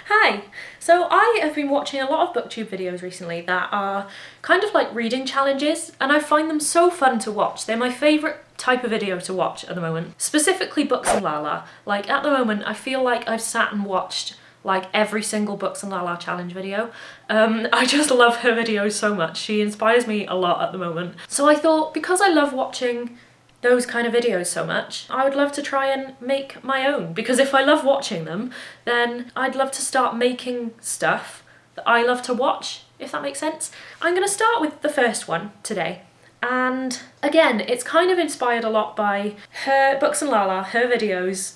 Hi! So I have been watching a lot of booktube videos recently that are kind of like reading challenges, and I find them so fun to watch. They're my favourite type of video to watch at the moment. Specifically Books and Lala. Like at the moment I feel like I've sat and watched like every single Books and Lala challenge video. I just love her videos so much. She inspires me a lot at the moment. So I thought, because I love watching those kind of videos so much, I would love to try and make my own, because if I love watching them, then I'd love to start making stuff that I love to watch, if that makes sense. I'm going to start with the first one today. And again, it's kind of inspired a lot by her Books and Lala, her videos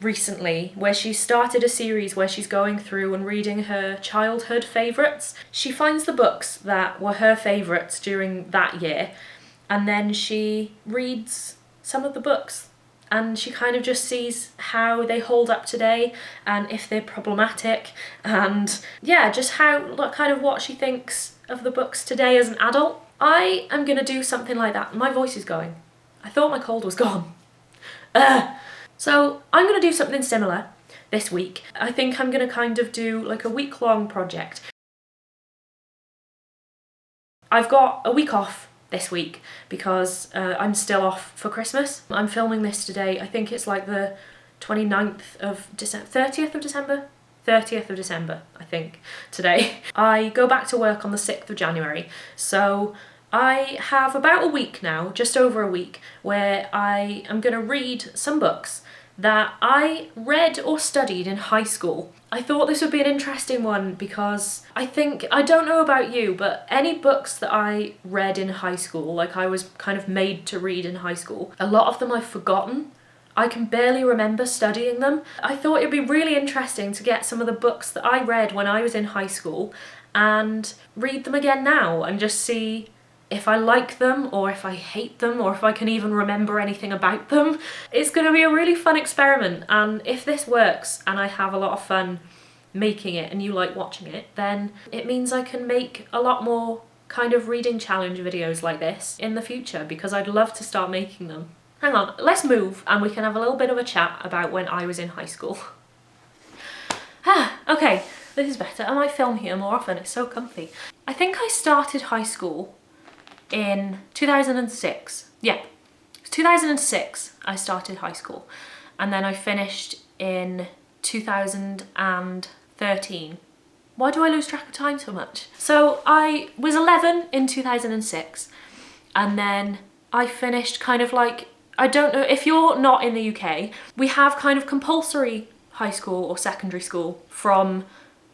recently, where she started a series where she's going through and reading her childhood favourites. She finds the books that were her favourites during that year, and then she reads some of the books, and she kind of just sees how they hold up today and if they're problematic, and yeah, just how, kind of what she thinks of the books today as an adult. I am gonna do something like that. My voice is going. I thought my cold was gone. So I'm gonna do something similar this week. I think I'm gonna kind of do like a week-long project. I've got a week off this week because I'm still off for Christmas. I'm filming this today. I think it's like the 29th of December, 30th of December? 30th of December, I think, today. I go back to work on the 6th of January, so I have about a week now, just over a week, where I am going to read some books that I read or studied in high school. I thought this would be an interesting one because I don't know about you, but any books that I read in high school, like I was kind of made to read in high school, a lot of them I've forgotten. I can barely remember studying them. I thought it'd be really interesting to get some of the books that I read when I was in high school and read them again now and just see if I like them or if I hate them or if I can even remember anything about them. It's going to be a really fun experiment, and if this works and I have a lot of fun making it and you like watching it, then it means I can make a lot more kind of reading challenge videos like this in the future, because I'd love to start making them. Hang on, let's move and we can have a little bit of a chat about when I was in high school. Okay, this is better. I might film here more often, it's so comfy. I think I started high school in 2006. Yeah, 2006 I started high school, and then I finished in 2013. Why do I lose track of time so much? So I was 11 in 2006, and then I finished kind of like, I don't know if you're not in the UK, we have kind of compulsory high school or secondary school from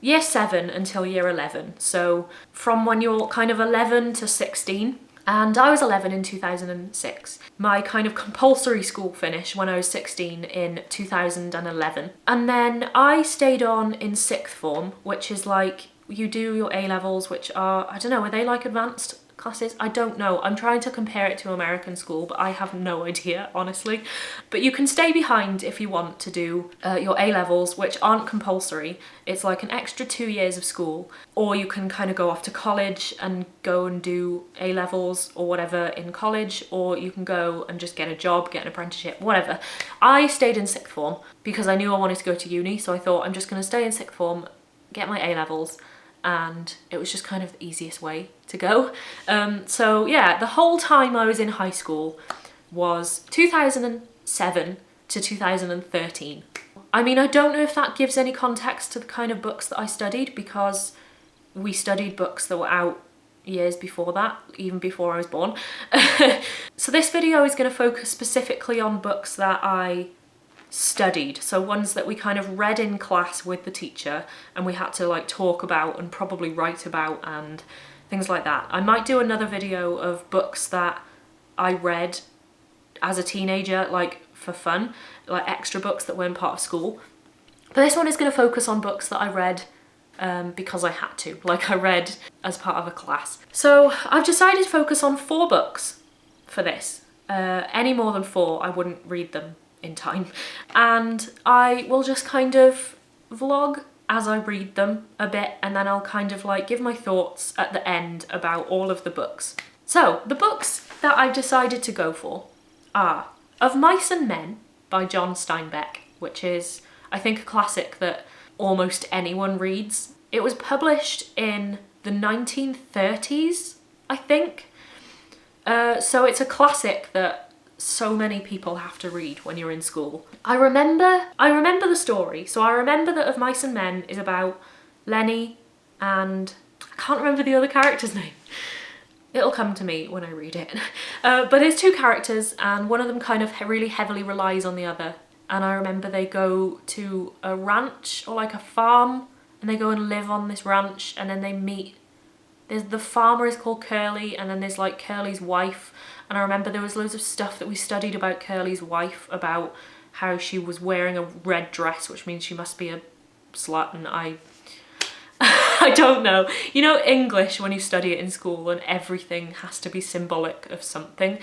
year 7 until year 11. So from when you're kind of 11 to 16. And I was 11 in 2006. My kind of compulsory school finished when I was 16 in 2011. And then I stayed on in 6th form, which is like, you do your A-levels, which are, I don't know, are they like advanced classes? I don't know. I'm trying to compare it to American school, but I have no idea, honestly. But you can stay behind if you want to do your A-levels, which aren't compulsory. It's like an extra 2 years of school. Or you can kind of go off to college and go and do A-levels or whatever in college, or you can go and just get a job, get an apprenticeship, whatever. I stayed in 6th form because I knew I wanted to go to uni, so I thought I'm just going to stay in 6th form, get my A-levels, and it was just kind of the easiest way to go. So yeah, the whole time I was in high school was 2007 to 2013. I mean, I don't know if that gives any context to the kind of books that I studied, because we studied books that were out years before that, even before I was born. So this video is going to focus specifically on books that I studied, so ones that we kind of read in class with the teacher and we had to like talk about and probably write about and things like that. I might do another video of books that I read as a teenager, like for fun, like extra books that weren't part of school. But this one is going to focus on books that I read because I had to, like I read as part of a class. So I've decided to focus on 4 books for this. Any more than 4, I wouldn't read them in time, and I will just kind of vlog as I read them a bit, and then I'll kind of like give my thoughts at the end about all of the books. So the books that I've decided to go for are Of Mice and Men by John Steinbeck, which is, I think, a classic that almost anyone reads. It was published in the 1930s, I think. So it's a classic that so many people have to read when you're in school. I remember the story. So I remember that Of Mice and Men is about Lenny and I can't remember the other character's name. It'll come to me when I read it. But there's two characters and one of them kind of really heavily relies on the other. And I remember they go to a ranch or like a farm and they go and live on this ranch and then they meet. The farmer is called Curly and then there's like Curly's wife. And I remember there was loads of stuff that we studied about Curly's wife, about how she was wearing a red dress, which means she must be a slut, and I don't know. You know English, when you study it in school and everything has to be symbolic of something.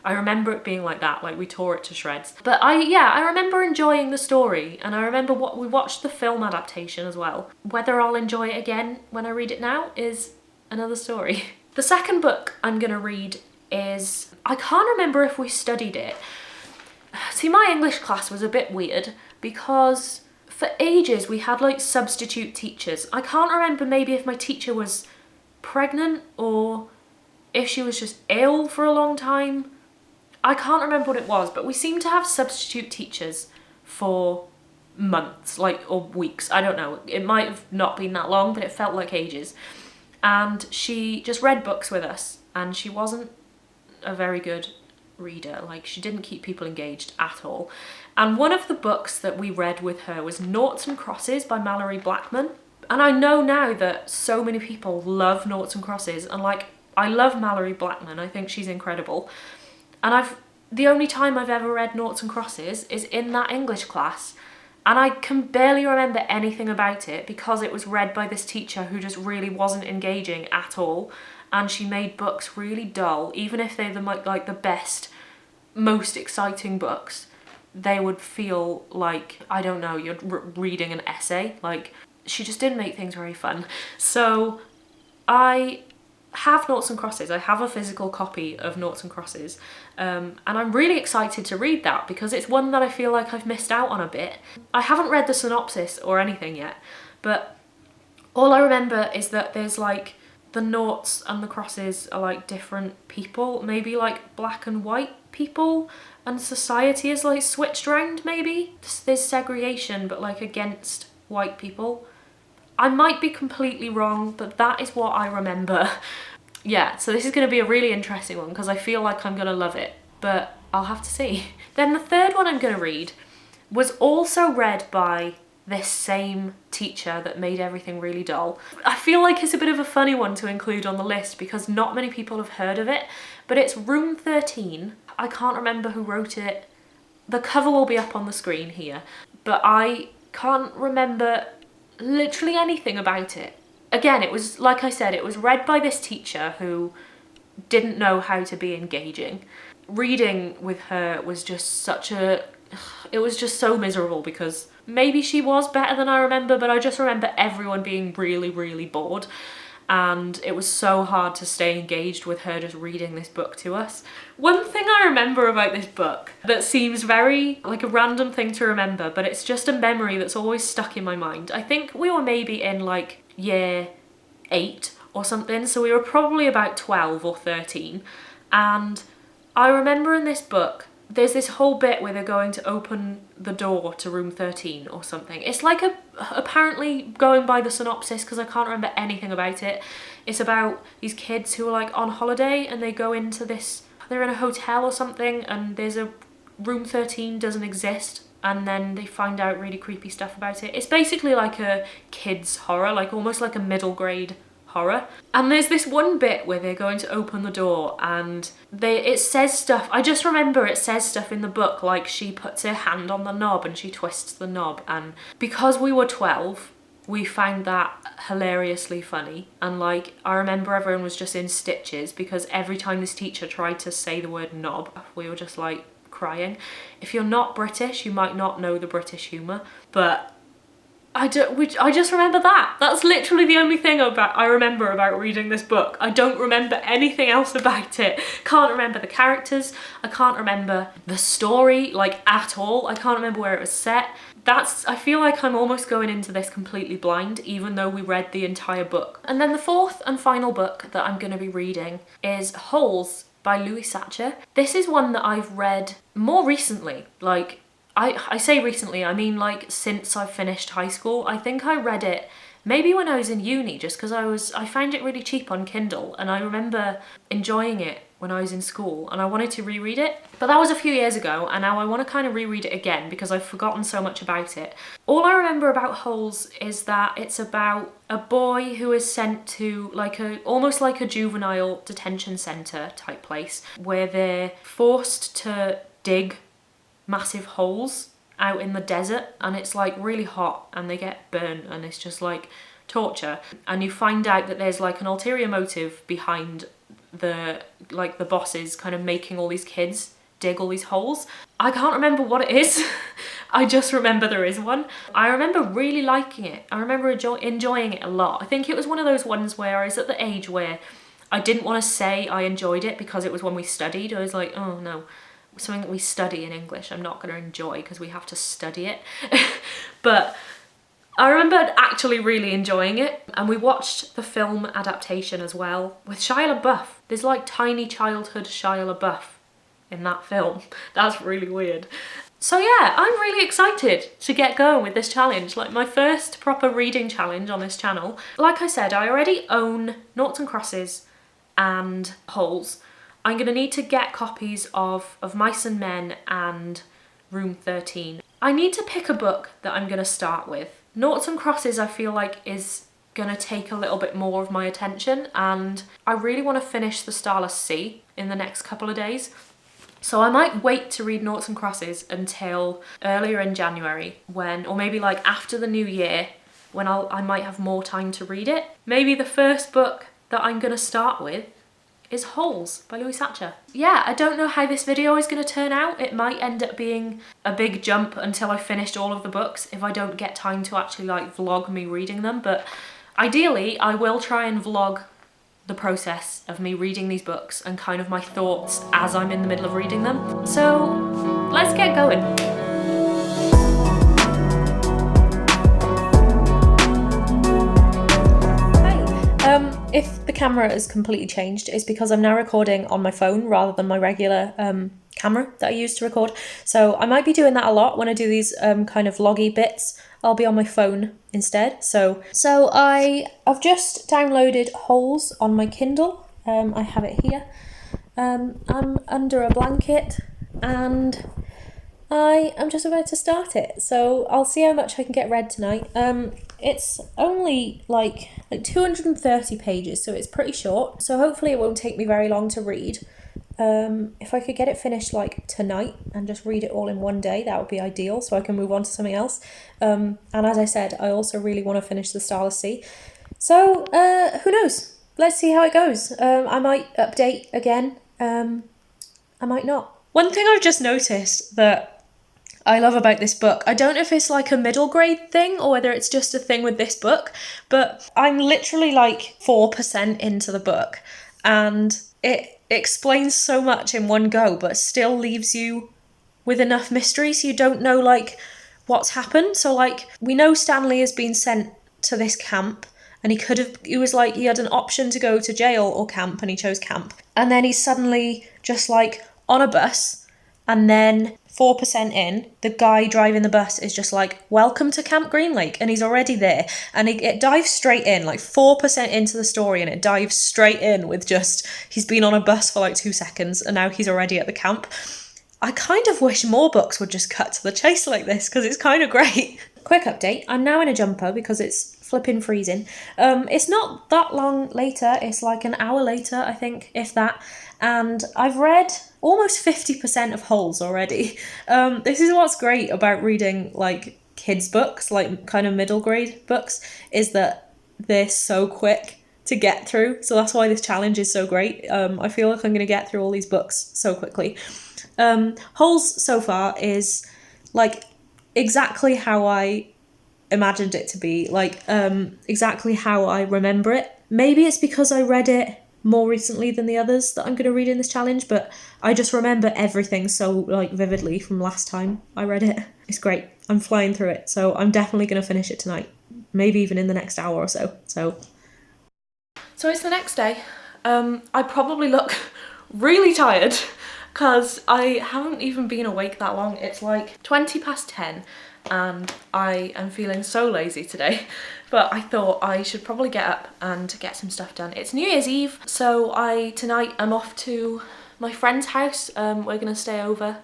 I remember it being like that, like we tore it to shreds. But I remember enjoying the story, and I remember we watched the film adaptation as well. Whether I'll enjoy it again when I read it now is another story. The second book I'm gonna read is, I can't remember if we studied it. See, my English class was a bit weird because for ages we had like substitute teachers. I can't remember maybe if my teacher was pregnant or if she was just ill for a long time. I can't remember what it was, but we seemed to have substitute teachers for months, like, or weeks, I don't know. It might have not been that long, but it felt like ages. And she just read books with us, and she wasn't a very good reader. Like, she didn't keep people engaged at all. And one of the books that we read with her was Noughts and Crosses by Malorie Blackman. And I know now that so many people love Noughts and Crosses, and like, I love Malorie Blackman, I think she's incredible. And the only time I've ever read Noughts and Crosses is in that English class. And I can barely remember anything about it because it was read by this teacher who just really wasn't engaging at all. And she made books really dull. Even if they're like the best, most exciting books, they would feel like, I don't know, you're reading an essay. Like, she just didn't make things very fun. So I have Noughts and Crosses. I have a physical copy of Noughts and Crosses, and I'm really excited to read that because it's one that I feel like I've missed out on a bit. I haven't read the synopsis or anything yet, but all I remember is that there's like the noughts and the crosses are like different people, maybe like black and white people, and society is like switched round maybe. There's segregation, but like against white people. I might be completely wrong, but that is what I remember. Yeah, so this is going to be a really interesting one because I feel like I'm going to love it, but I'll have to see. Then the third one I'm going to read was also read by this same teacher that made everything really dull. I feel like it's a bit of a funny one to include on the list because not many people have heard of it, but it's Room 13. I can't remember who wrote it. The cover will be up on the screen here, but I can't remember literally anything about it. Again, it was, like I said, it was read by this teacher who didn't know how to be engaging. Reading with her was just it was just so miserable because maybe she was better than I remember, but I just remember everyone being really, really bored. And it was so hard to stay engaged with her just reading this book to us. One thing I remember about this book that seems very like a random thing to remember, but it's just a memory that's always stuck in my mind. I think we were maybe in like year 8 or something, so we were probably about 12 or 13. And I remember in this book, there's this whole bit where they're going to open the door to room 13 or something. It's like apparently, going by the synopsis, because I can't remember anything about it, it's about these kids who are like on holiday and they go into this, they're in a hotel or something, and there's a room 13 doesn't exist, and then they find out really creepy stuff about it. It's basically like a kids horror, like almost like a middle grade horror. And there's this one bit where they're going to open the door and it says stuff, I just remember it says stuff in the book like she puts her hand on the knob and she twists the knob, and because we were 12 we found that hilariously funny, and like I remember everyone was just in stitches because every time this teacher tried to say the word knob we were just like crying. If you're not British you might not know the British humour, but I just remember that. That's literally the only thing I remember about reading this book. I don't remember anything else about it. Can't remember the characters. I can't remember the story, like, at all. I can't remember where it was set. I feel like I'm almost going into this completely blind, even though we read the entire book. And then the fourth and final book that I'm going to be reading is Holes by Sachar. This is one that I've read more recently. Like, I say recently, I mean like since I finished high school. I think I read it maybe when I was in uni, just because I found it really cheap on Kindle, and I remember enjoying it when I was in school, and I wanted to reread it. But that was a few years ago, and now I want to kind of reread it again because I've forgotten so much about it. All I remember about Holes is that it's about a boy who is sent to almost like a juvenile detention centre type place, where they're forced to dig massive holes out in the desert, and it's like really hot and they get burnt, and it's just like torture. And you find out that there's like an ulterior motive behind the bosses kind of making all these kids dig all these holes. I can't remember what it is. I just remember there is one. I remember really liking it. I remember enjoying it a lot. I think it was one of those ones where I was at the age where I didn't want to say I enjoyed it because it was one we studied. I was like, oh no, something that we study in English I'm not going to enjoy because we have to study it. But I remember actually really enjoying it, and we watched the film adaptation as well with Shia LaBeouf. There's like tiny childhood Shia LaBeouf in that film. That's really weird. So yeah, I'm really excited to get going with this challenge, like my first proper reading challenge on this channel. Like I said, I already own Noughts and Crosses and Holes. I'm going to need to get copies of Mice and Men and Room 13. I need to pick a book that I'm going to start with. Noughts and Crosses I feel like is going to take a little bit more of my attention, and I really want to finish The Starless Sea in the next couple of days. So I might wait to read Noughts and Crosses until earlier in January, or maybe like after the new year, when I might have more time to read it. Maybe the first book that I'm going to start with is Holes by Sachar. Yeah, I don't know how this video is going to turn out. It might end up being a big jump until I've finished all of the books if I don't get time to actually like vlog me reading them. But ideally, I will try and vlog the process of me reading these books and kind of my thoughts as I'm in the middle of reading them. So let's get going. If the camera is completely changed, it's because I'm now recording on my phone rather than my regular camera that I use to record. So I might be doing that a lot when I do these kind of vloggy bits. I'll be on my phone instead. So I've just downloaded Holes on my Kindle. I have it here. I'm under a blanket and I am just about to start it. So I'll see how much I can get read tonight. It's only like 230 pages, so it's pretty short. So hopefully it won't take me very long to read. If I could get it finished like tonight and just read it all in one day, that would be ideal, so I can move on to something else. And as I said, I also really want to finish The Starless Sea. So who knows? Let's see how it goes. I might update again. I might not. One thing I've just noticed that I love about this book, I don't know if it's like a middle grade thing or whether it's just a thing with this book, but I'm literally like 4% into the book and it explains so much in one go but still leaves you with enough mystery so you don't know like what's happened. So like we know Stanley has been sent to this camp and he had an option to go to jail or camp and he chose camp, and then he's suddenly just like on a bus, and then 4% in, the guy driving the bus is just like, welcome to Camp Green Lake, and he's already there. And it dives straight in, like 4% into the story, and it dives straight in with just, he's been on a bus for like 2 seconds, and now he's already at the camp. I kind of wish more books would just cut to the chase like this, because it's kind of great. Quick update, I'm now in a jumper because it's flipping freezing. It's not that long later, it's like an hour later, I think, if that. And I've read almost 50% of Holes already. This is what's great about reading like kids books, like kind of middle grade books, is that they're so quick to get through. So that's why this challenge is so great. I feel like I'm going to get through all these books so quickly. Holes so far is like exactly how I imagined it to be, like exactly how I remember it. Maybe it's because I read it more recently than the others that I'm going to read in this challenge, but I just remember everything so like vividly from last time I read it. It's great. I'm flying through it, so I'm definitely going to finish it tonight, maybe even in the next hour or so. So it's the next day. I probably look really tired because I haven't even been awake that long. It's like 20 past 10 and I am feeling so lazy today, but I thought I should probably get up and get some stuff done. It's New Year's Eve, so tonight I'm off to my friend's house. We're gonna stay over.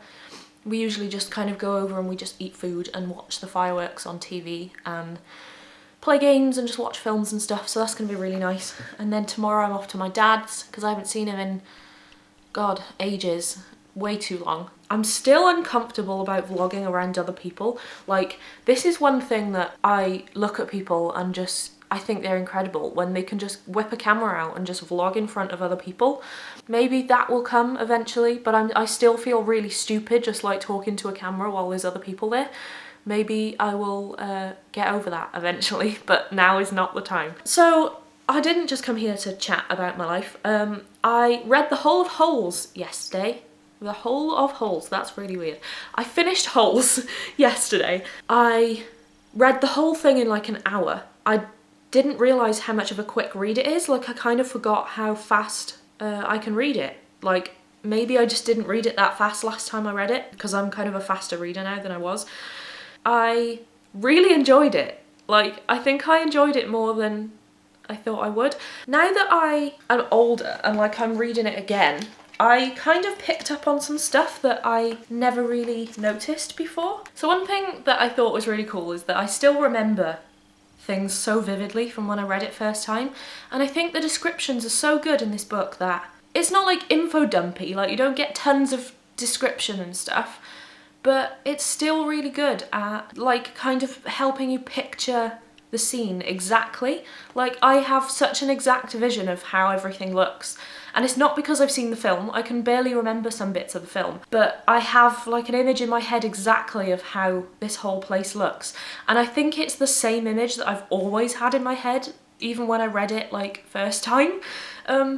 We usually just kind of go over and we just eat food and watch the fireworks on TV and play games and just watch films and stuff, so that's gonna be really nice. And then tomorrow I'm off to my dad's because I haven't seen him in, God, ages. Way too long. I'm still uncomfortable about vlogging around other people. Like, this is one thing that I look at people and I think they're incredible when they can just whip a camera out and just vlog in front of other people. Maybe that will come eventually, but I still feel really stupid just like talking to a camera while there's other people there. Maybe I will get over that eventually, but now is not the time. So I didn't just come here to chat about my life. I read the whole of Holes yesterday. The whole of Holes, that's really weird. I finished Holes yesterday. I read the whole thing in like an hour. I didn't realise how much of a quick read it is. Like, I kind of forgot how fast I can read it. Like, maybe I just didn't read it that fast last time I read it, because I'm kind of a faster reader now than I was. I really enjoyed it. Like, I think I enjoyed it more than I thought I would. Now that I am older and like I'm reading it again, I kind of picked up on some stuff that I never really noticed before. So one thing that I thought was really cool is that I still remember things so vividly from when I read it first time. And I think the descriptions are so good in this book that it's not like info dumpy, like you don't get tons of description and stuff, but it's still really good at like kind of helping you picture the scene exactly. Like, I have such an exact vision of how everything looks, and it's not because I've seen the film. I can barely remember some bits of the film, but I have like an image in my head exactly of how this whole place looks, and I think it's the same image that I've always had in my head even when I read it like first time,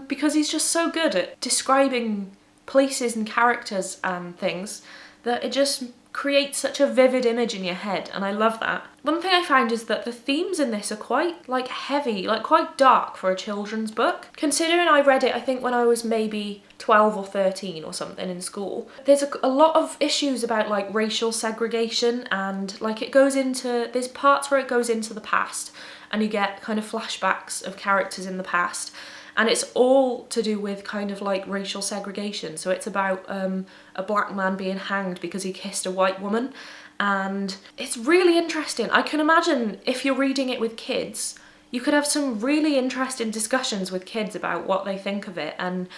because he's just so good at describing places and characters and things that it just creates such a vivid image in your head, and I love that. One thing I found is that the themes in this are quite like heavy, like quite dark for a children's book. Considering I read it, I think when I was maybe 12 or 13 or something in school. There's a lot of issues about like racial segregation, and like there's parts where it goes into the past and you get kind of flashbacks of characters in the past. And it's all to do with kind of like racial segregation. So it's about a black man being hanged because he kissed a white woman. And it's really interesting. I can imagine if you're reading it with kids, you could have some really interesting discussions with kids about what they think of it. And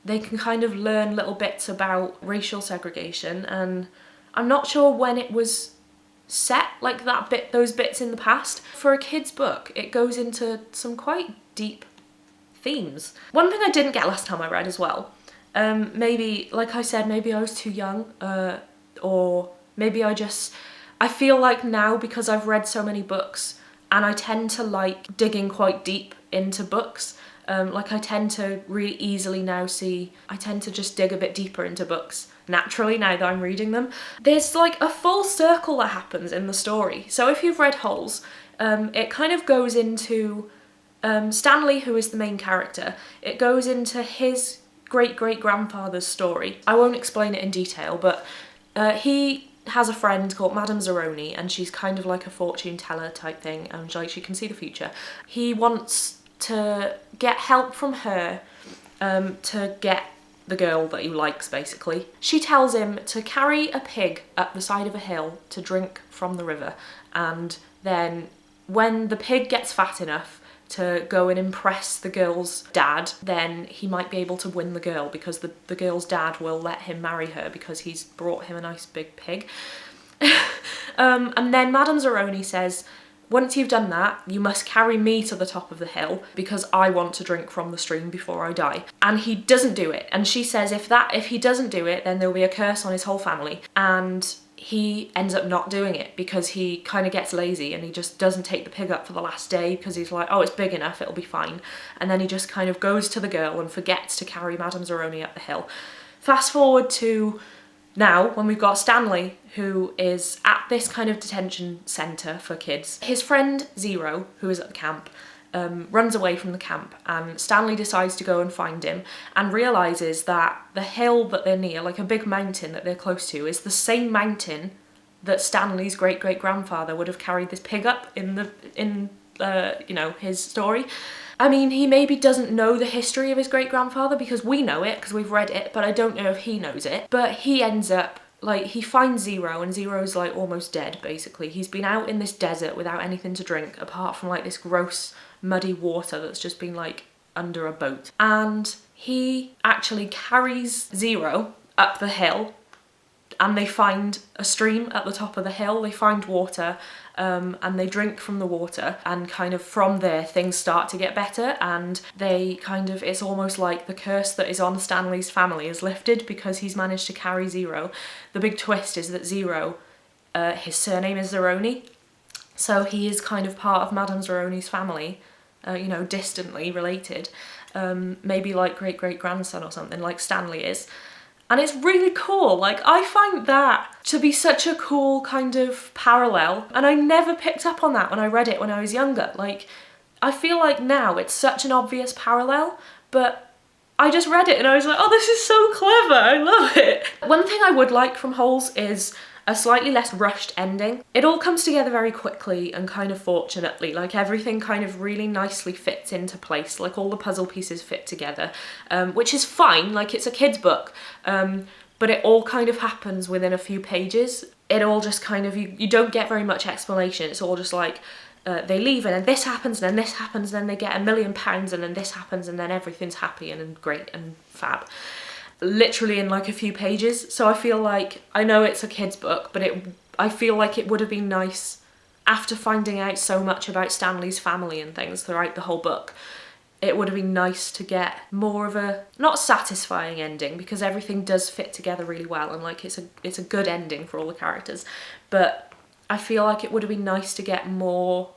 they can kind of learn little bits about racial segregation. And I'm not sure when it was set, like those bits in the past. For a kid's book, it goes into some quite deep themes. One thing I didn't get last time I read as well, maybe, like I said, maybe I was too young, or maybe I feel like now, because I've read so many books and I tend to like digging quite deep into books, like I tend to really easily now I tend to just dig a bit deeper into books naturally now that I'm reading them. There's like a full circle that happens in the story. So if you've read Holes, it kind of goes into Stanley, who is the main character. It goes into his great-great-grandfather's story. I won't explain it in detail, but he has a friend called Madame Zeroni, and she's kind of like a fortune teller type thing, and like she can see the future. He wants to get help from her to get the girl that he likes, basically. She tells him to carry a pig up the side of a hill to drink from the river, and then when the pig gets fat enough to go and impress the girl's dad, then he might be able to win the girl, because the girl's dad will let him marry her because he's brought him a nice big pig. And then Madame Zeroni says, once you've done that, you must carry me to the top of the hill because I want to drink from the stream before I die. And he doesn't do it. And she says if he doesn't do it, then there'll be a curse on his whole family. And he ends up not doing it because he kind of gets lazy and he just doesn't take the pig up for the last day because he's like, oh, it's big enough, it'll be fine. And then he just kind of goes to the girl and forgets to carry Madame Zeroni up the hill. Fast forward to Now, when we've got Stanley, who is at this kind of detention centre for kids, his friend Zero, who is at the camp, runs away from the camp, and Stanley decides to go and find him and realises that the hill that they're near, like a big mountain that they're close to, is the same mountain that Stanley's great-great-grandfather would have carried this pig up in you know, his story. I mean, he maybe doesn't know the history of his great-grandfather because we know it, because we've read it, but I don't know if he knows it. But he ends up, like, he finds Zero, and Zero's, like, almost dead, basically. He's been out in this desert without anything to drink, apart from, like, this gross, muddy water that's just been, like, under a boat. And he actually carries Zero up the hill, and they find a stream at the top of the hill. They find water, and they drink from the water, and kind of from there things start to get better, and they kind of, it's almost like the curse that is on Stanley's family is lifted because he's managed to carry Zero. The big twist is that Zero, his surname is Zeroni, so he is kind of part of Madame Zeroni's family, you know, distantly related, maybe like great-great-grandson or something, like Stanley is. And it's really cool. Like, I find that to be such a cool kind of parallel, and I never picked up on that when I read it when I was younger. Like, I feel like now it's such an obvious parallel, but I just read it and I was like, oh, this is so clever, I love it. One thing I would like from Holes is a slightly less rushed ending. It all comes together very quickly and kind of fortunately, like everything kind of really nicely fits into place, like all the puzzle pieces fit together, which is fine, like it's a kid's book, but it all kind of happens within a few pages. It all just kind of, you don't get very much explanation, it's all just like, they leave and then this happens and then this happens and then they get £1 million and then this happens and then everything's happy and great and fab. Literally in like a few pages. So I feel like, I know it's a kid's book, but I feel like it would have been nice, after finding out so much about Stanley's family and things throughout the whole book, it would have been nice to get more of a, not satisfying ending, because everything does fit together really well and like it's a good ending for all the characters, but I feel like it would have been nice to get more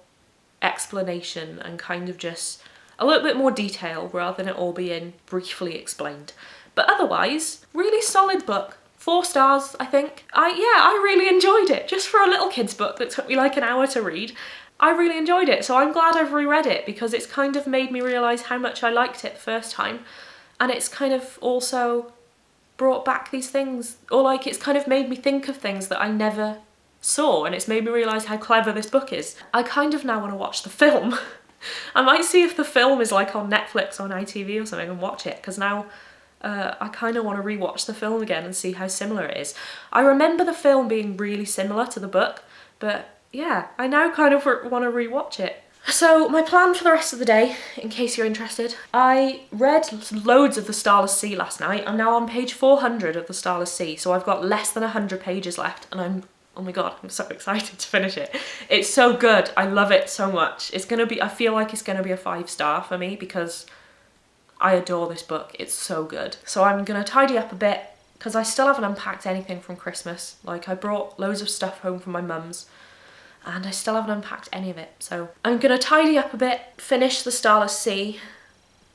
explanation and kind of just a little bit more detail rather than it all being briefly explained. But otherwise, really solid book. 4 stars, I think. I really enjoyed it. Just for a little kid's book that took me like an hour to read, I really enjoyed it. So I'm glad I've reread it because it's kind of made me realise how much I liked it the first time. And it's kind of also brought back these things, or like it's kind of made me think of things that I never saw, and it's made me realise how clever this book is. I kind of now want to watch the film. I might see if the film is like on Netflix or on ITV or something and watch it, because now I kind of want to rewatch the film again and see how similar it is. I remember the film being really similar to the book, but yeah, I now kind of want to rewatch it. So my plan for the rest of the day, in case you're interested, I read loads of The Starless Sea last night. I'm now on page 400 of The Starless Sea, so I've got less than 100 pages left, and oh my god, I'm so excited to finish it. It's so good, I love it so much. It's gonna be, I feel like it's gonna be a 5-star for me because I adore this book, it's so good. So I'm gonna tidy up a bit because I still haven't unpacked anything from Christmas. Like, I brought loads of stuff home from my mum's and I still haven't unpacked any of it. So I'm gonna tidy up a bit, finish The Starless Sea,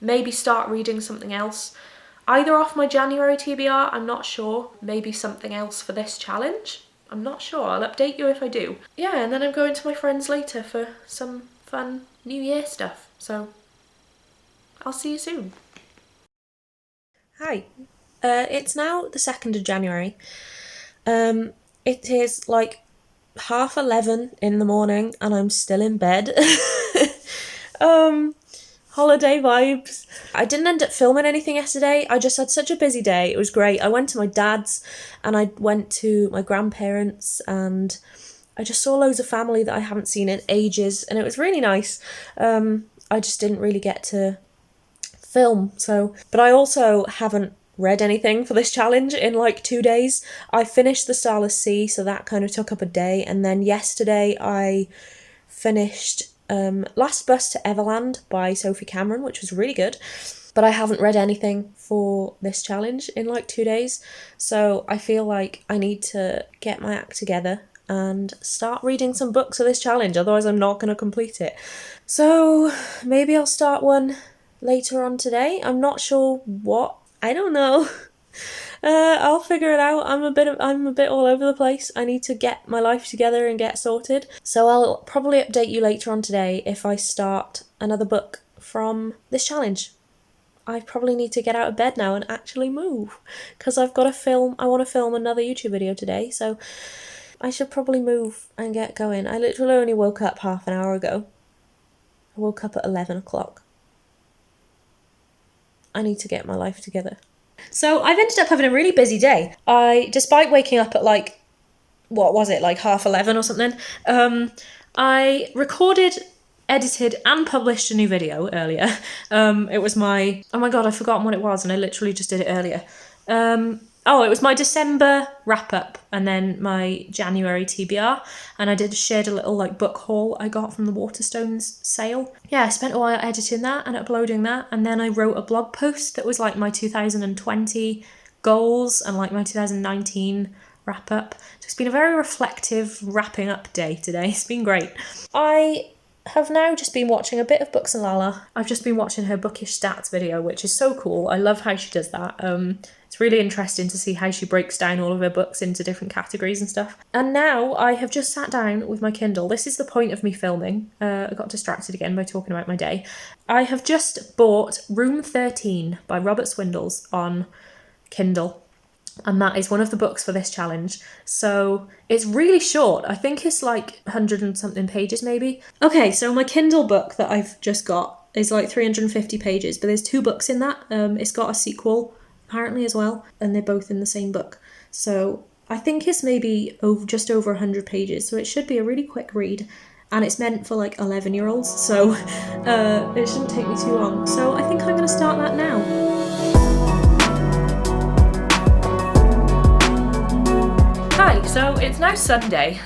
maybe start reading something else. Either off my January TBR, I'm not sure. Maybe something else for this challenge. I'm not sure, I'll update you if I do. Yeah, and then I'm going to my friends later for some fun New Year stuff. So I'll see you soon. Hi. It's now the 2nd of January. It is like 11:30 in the morning and I'm still in bed. Holiday vibes. I didn't end up filming anything yesterday. I just had such a busy day. It was great. I went to my dad's and I went to my grandparents and I just saw loads of family that I haven't seen in ages and it was really nice. I just didn't really get to film, but I also haven't read anything for this challenge in like 2 days. I finished The Starless Sea, so that kind of took up a day, and then yesterday I finished Last Bus to Everland by Sophie Cameron, which was really good, but I haven't read anything for this challenge in like 2 days, so I feel like I need to get my act together and start reading some books for this challenge, otherwise I'm not going to complete it. So maybe I'll start one later on today. I'm not sure what. I don't know. I'll figure it out. I'm a bit all over the place. I need to get my life together and get sorted. So I'll probably update you later on today if I start another book from this challenge. I probably need to get out of bed now and actually move, because I want to film another YouTube video today, so I should probably move and get going. I literally only woke up half an hour ago. I woke up at 11 o'clock. I need to get my life together. So I've ended up having a really busy day. Despite waking up at like 11:30 or something, I recorded, edited and published a new video earlier. It was my, oh my god, I've forgotten what it was and I literally just did it earlier. It was my December wrap up and then my January TBR, and I shared a little like book haul I got from the Waterstones sale. Yeah, I spent a while editing that and uploading that, and then I wrote a blog post that was like my 2020 goals and like my 2019 wrap up. So it's been a very reflective wrapping up day today. It's been great. I have now just been watching a bit of Books and Lala. I've just been watching her Bookish stats video, which is so cool. I love how she does that. It's really interesting to see how she breaks down all of her books into different categories and stuff. And now I have just sat down with my Kindle. This is the point of me filming. I got distracted again by talking about my day. I have just bought Room 13 by Robert Swindells on Kindle. And that is one of the books for this challenge. So it's really short. I think it's like 100 and something pages maybe. Okay, so my Kindle book that I've just got is like 350 pages, but there's 2 books in that. It's got a sequel apparently as well, and they're both in the same book. So I think it's maybe just over 100 pages, so it should be a really quick read. And it's meant for like 11-year-olds, so it shouldn't take me too long. So I think I'm going to start that now. Hi, so it's now Sunday.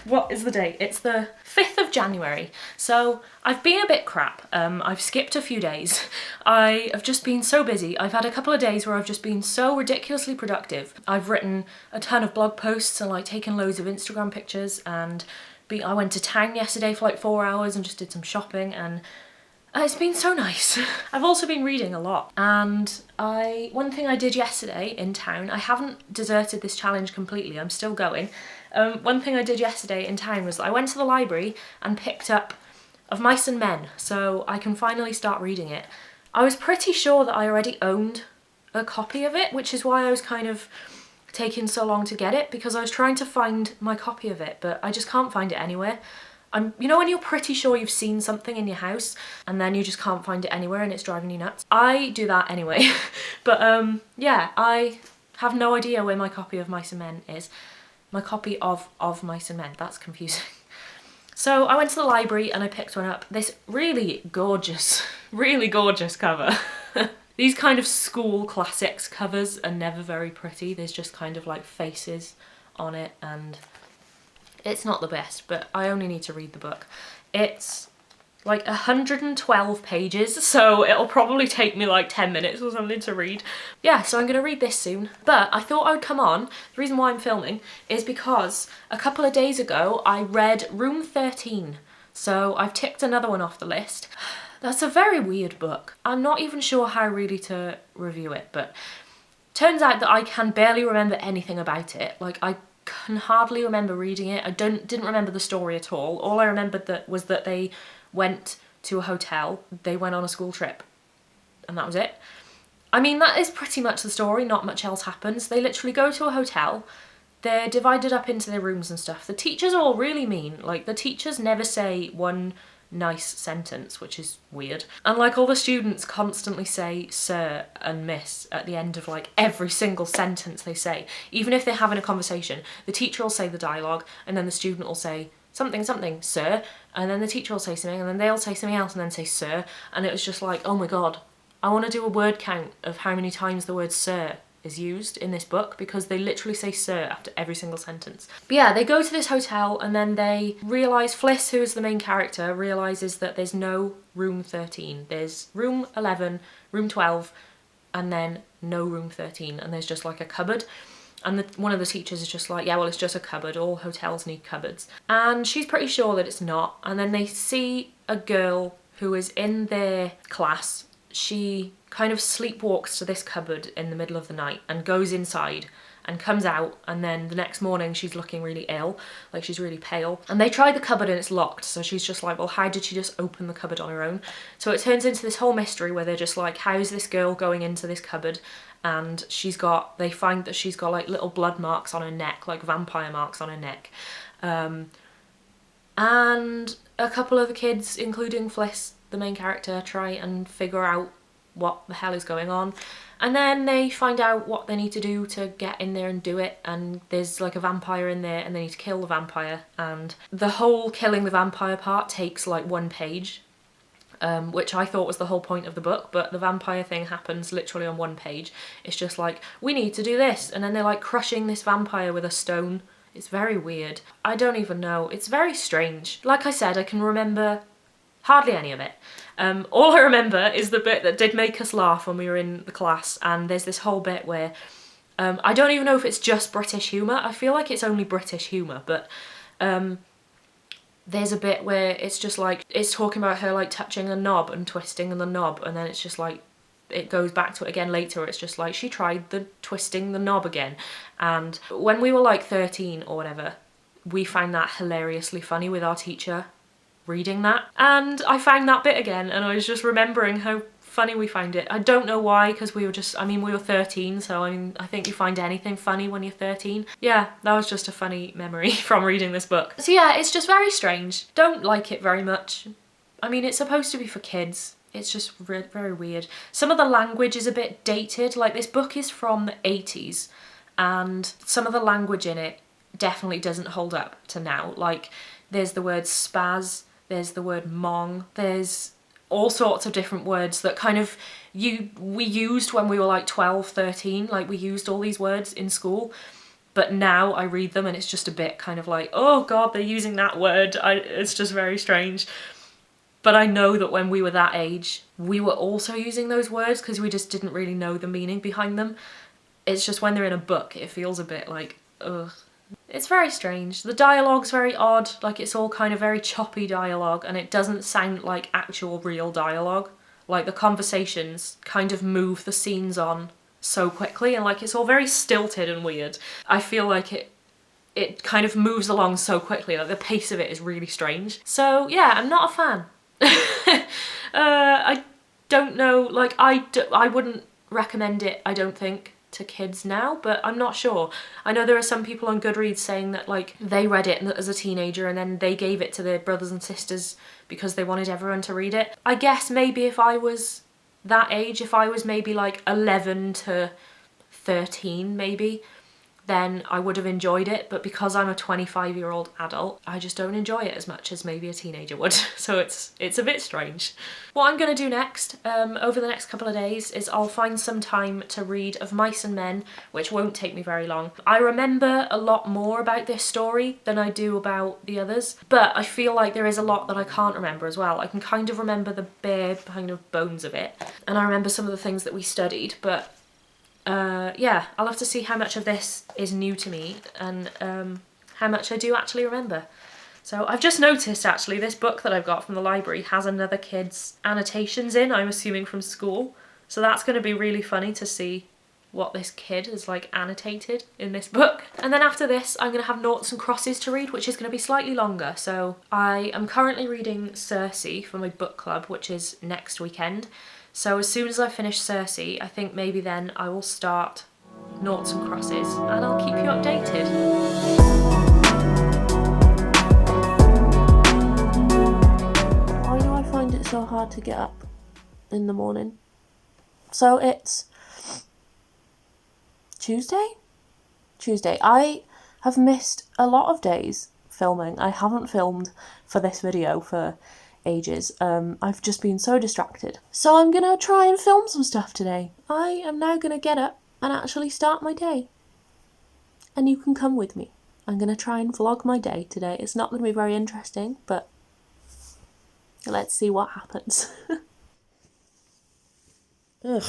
What is the date? It's the 5th of January. So I've been a bit crap. I've skipped a few days. I have just been so busy. I've had a couple of days where I've just been so ridiculously productive. I've written a ton of blog posts and like taken loads of Instagram pictures, and I went to town yesterday for like 4 hours and just did some shopping, and it's been so nice. I've also been reading a lot, and one thing I did yesterday in town, I haven't deserted this challenge completely, I'm still going. One thing I did yesterday in town was I went to the library and picked up Of Mice and Men, so I can finally start reading it. I was pretty sure that I already owned a copy of it, which is why I was kind of taking so long to get it, because I was trying to find my copy of it, but I just can't find it anywhere. You know when you're pretty sure you've seen something in your house and then you just can't find it anywhere and it's driving you nuts? I do that anyway. But yeah, I have no idea where my copy of Mice and Men is. My copy of Mice and Men, that's confusing. So I went to the library and I picked one up. This really gorgeous cover. These kind of school classics covers are never very pretty. There's just kind of like faces on it, and it's not the best, but I only need to read the book. It's like 112 pages, so it'll probably take me like 10 minutes or something to read. Yeah, so I'm gonna read this soon. But I thought I would come on. The reason why I'm filming is because a couple of days ago I read Room 13. So I've ticked another one off the list. That's a very weird book. I'm not even sure how really to review it, but turns out that I can barely remember anything about it. Like, I can hardly remember reading it. I didn't remember the story at all. All I remembered was that they went to a hotel, they went on a school trip, and that was it. I mean, that is pretty much the story, not much else happens. They literally go to a hotel, they're divided up into their rooms and stuff. The teachers are all really mean. Like, the teachers never say one nice sentence, which is weird. And like, all the students constantly say sir and miss at the end of like every single sentence they say. Even if they're having a conversation, the teacher will say the dialogue and then the student will say something, something, sir, and then the teacher will say something and then they'll say something else and then say sir. And it was just like, oh my god, I want to do a word count of how many times the word sir is used in this book, because they literally say sir after every single sentence. But yeah, they go to this hotel and then they realise, Fliss, who is the main character, realises that there's no room 13. There's room 11, room 12, and then no room 13, and there's just like a cupboard. And one of the teachers is just like, yeah, well, it's just a cupboard, all hotels need cupboards. And she's pretty sure that it's not. And then they see a girl who is in their class. She kind of sleepwalks to this cupboard in the middle of the night and goes inside and comes out, and then the next morning she's looking really ill, like she's really pale. And they try the cupboard and it's locked, so she's just like, well, how did she just open the cupboard on her own? So it turns into this whole mystery where they're just like, how's this girl going into this cupboard? And they find that she's got like little blood marks on her neck, like vampire marks on her neck. And a couple of the kids, including Fliss, the main character, try and figure out what the hell is going on. And then they find out what they need to do to get in there and do it, and there's like a vampire in there and they need to kill the vampire, and the whole killing the vampire part takes like 1 page, which I thought was the whole point of the book, but the vampire thing happens literally on 1 page. It's just like, we need to do this, and then they're like crushing this vampire with a stone. It's very weird. I don't even know. It's very strange. Like I said, I can remember hardly any of it. All I remember is the bit that did make us laugh when we were in the class, and there's this whole bit where I don't even know if it's just British humour. I feel like it's only British humour, but there's a bit where it's just like, it's talking about her like touching a knob and twisting the knob, and then it's just like, it goes back to it again later. It's just like, she tried the twisting the knob again. And when we were like 13 or whatever, we found that hilariously funny with our teacher reading that, and I found that bit again, and I was just remembering how funny we found it. I don't know why, because we were 13, so I think you find anything funny when you're 13. Yeah, that was just a funny memory from reading this book. So yeah, it's just very strange. Don't like it very much. I mean, it's supposed to be for kids. It's just very weird. Some of the language is a bit dated. Like, this book is from the 80s, and some of the language in it definitely doesn't hold up to now. Like, there's the word spaz, there's the word mong, there's all sorts of different words that kind of we used when we were like 12, 13, like we used all these words in school, but now I read them and it's just a bit kind of like, oh god, they're using that word. It's just very strange. But I know that when we were that age, we were also using those words because we just didn't really know the meaning behind them. It's just when they're in a book, it feels a bit like, ugh. It's very strange. The dialogue's very odd, like it's all kind of very choppy dialogue, and it doesn't sound like actual real dialogue. Like, the conversations kind of move the scenes on so quickly, and like it's all very stilted and weird. I feel like it kind of moves along so quickly, like the pace of it is really strange. So yeah, I'm not a fan. I don't know, like I wouldn't recommend it, I don't think, to kids now, but I'm not sure. I know there are some people on Goodreads saying that like they read it as a teenager and then they gave it to their brothers and sisters because they wanted everyone to read it. I guess maybe if I was that age, if I was maybe like 11 to 13 maybe, then I would have enjoyed it, but because I'm a 25-year-old adult, I just don't enjoy it as much as maybe a teenager would. So it's a bit strange. What I'm gonna do next, over the next couple of days, is I'll find some time to read Of Mice and Men, which won't take me very long. I remember a lot more about this story than I do about the others, but I feel like there is a lot that I can't remember as well. I can kind of remember the bare kind of bones of it, and I remember some of the things that we studied, but yeah, I'll have to see how much of this is new to me and how much I do actually remember. So I've just noticed actually this book that I've got from the library has another kid's annotations in, I'm assuming from school. So that's going to be really funny to see what this kid has like annotated in this book. And then after this I'm going to have Noughts and Crosses to read, which is going to be slightly longer. So I am currently reading Circe for my book club, which is next weekend. So as soon as I finish Circe, I think maybe then I will start Noughts and Crosses and I'll keep you updated. Why do I find it so hard to get up in the morning? So it's Tuesday? I have missed a lot of days filming. I haven't filmed for this video for ages. I've just been so distracted. So I'm gonna try and film some stuff today. I am now gonna get up and actually start my day. And you can come with me. I'm gonna try and vlog my day today. It's not gonna be very interesting, but let's see what happens. Ugh.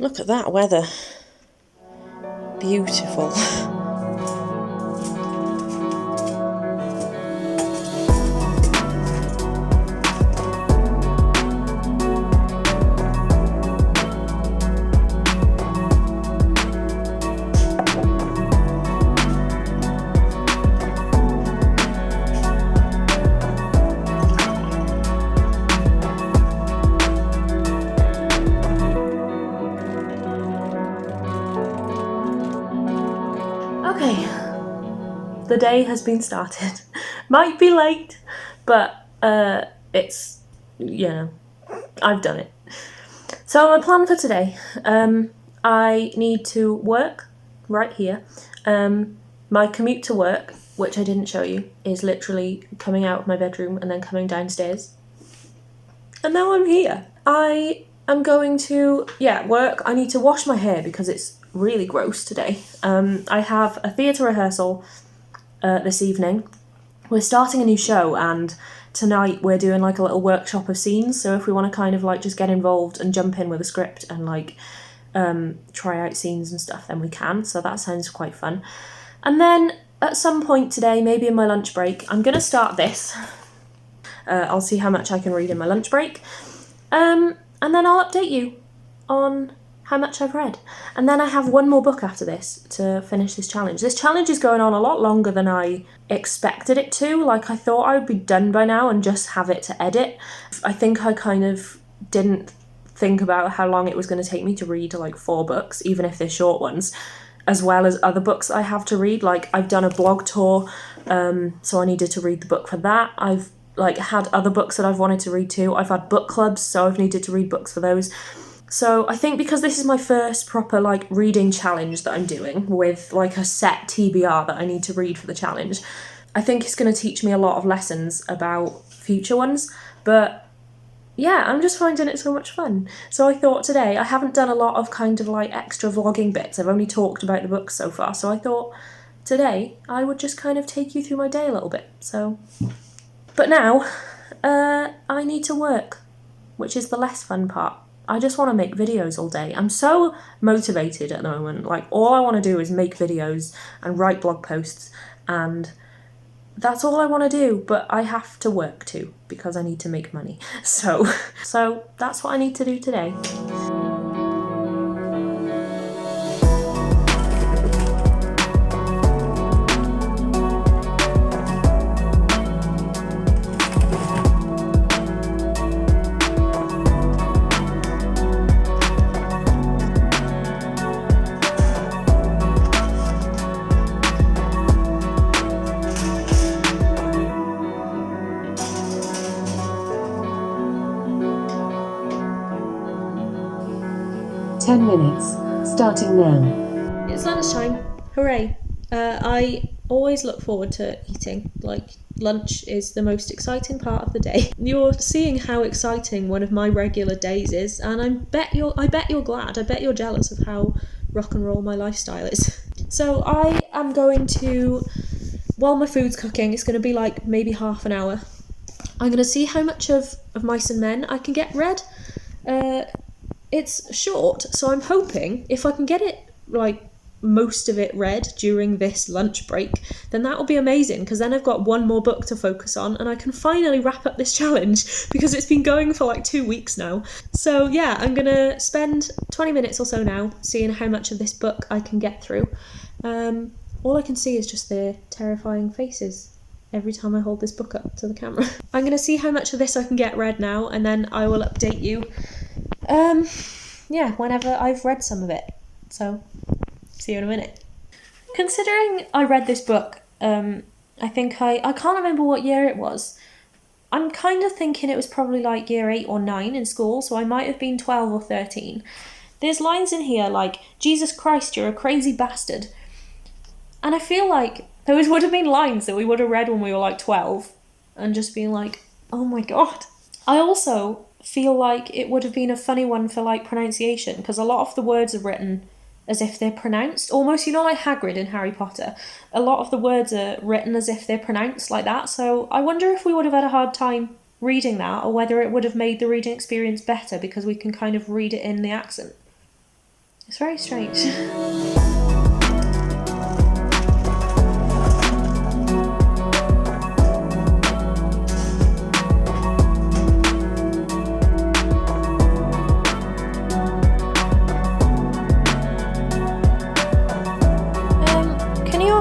Look at that weather. Beautiful. the day has been started. Might be late, but it's, you know, I've done it. So my plan for today, I need to work right here. My commute to work, which I didn't show you, is literally coming out of my bedroom and then coming downstairs. And now I'm here. I am going to, work. I need to wash my hair because it's really gross today. I have a theatre rehearsal this evening. We're starting a new show, and tonight we're doing like a little workshop of scenes, so if we want to kind of like just get involved and jump in with a script and like try out scenes and stuff, then we can, so that sounds quite fun. And then at some point today, maybe in my lunch break, I'm going to start this. I'll see how much I can read in my lunch break, and then I'll update you on how much I've read. And then I have one more book after this to finish this challenge. This challenge is going on a lot longer than I expected it to. Like, I thought I would be done by now and just have it to edit. I think I kind of didn't think about how long it was going to take me to read like 4 books, even if they're short ones, as well as other books I have to read. Like, I've done a blog tour, so I needed to read the book for that. I've like had other books that I've wanted to read too. I've had book clubs, so I've needed to read books for those. So I think because this is my first proper like reading challenge that I'm doing with like a set TBR that I need to read for the challenge, I think it's going to teach me a lot of lessons about future ones. But yeah, I'm just finding it so much fun. So I thought today, I haven't done a lot of kind of like extra vlogging bits. I've only talked about the books so far. So I thought today I would just kind of take you through my day a little bit. So, but now I need to work, which is the less fun part. I just want to make videos all day. I'm so motivated at the moment. Like, all I want to do is make videos and write blog posts, and that's all I want to do, but I have to work too because I need to make money. So that's what I need to do today. Starting now. It's lunchtime. Hooray. I always look forward to eating. Like, lunch is the most exciting part of the day. You're seeing how exciting one of my regular days is, and I bet you're glad. I bet you're jealous of how rock and roll my lifestyle is. So I am going to, while my food's cooking, it's going to be like maybe half an hour, I'm going to see how much of Mice and Men I can get read. It's short, so I'm hoping if I can get it, like, most of it read during this lunch break, then that will be amazing, because then I've got one more book to focus on and I can finally wrap up this challenge, because it's been going for like 2 weeks now. So yeah, I'm gonna spend 20 minutes or so now seeing how much of this book I can get through. All I can see is just their terrifying faces every time I hold this book up to the camera. I'm gonna see how much of this I can get read now, and then I will update you whenever I've read some of it. So, see you in a minute. Considering I read this book, I think I can't remember what year it was. I'm kind of thinking it was probably like year 8 or 9 in school, so I might have been 12 or 13. There's lines in here like, Jesus Christ, you're a crazy bastard. And I feel like those would have been lines that we would have read when we were like 12 and just been like, oh my god. I also feel like it would have been a funny one for like pronunciation, because a lot of the words are written as if they're pronounced, almost, you know, like Hagrid in Harry Potter. A lot of the words are written as if they're pronounced like that, so I wonder if we would have had a hard time reading that, or whether it would have made the reading experience better because we can kind of read it in the accent. It's very strange.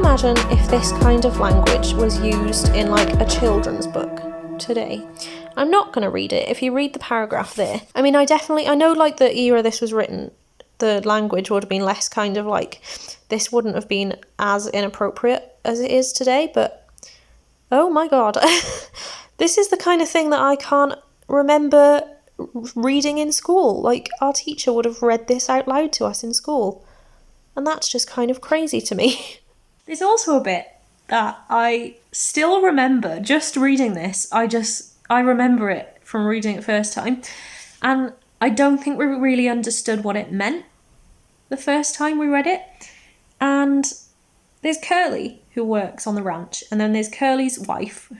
Imagine if this kind of language was used in like a children's book today. I'm not going to read it. If you read the paragraph there, I mean, I know like the era this was written, the language would have been less kind of like, this wouldn't have been as inappropriate as it is today, but oh my god. This is the kind of thing that I can't remember reading in school. Like, our teacher would have read this out loud to us in school. And that's just kind of crazy to me. There's also a bit that I still remember just reading this. I remember it from reading it first time. And I don't think we really understood what it meant the first time we read it. And there's Curly, who works on the ranch. And then there's Curly's wife,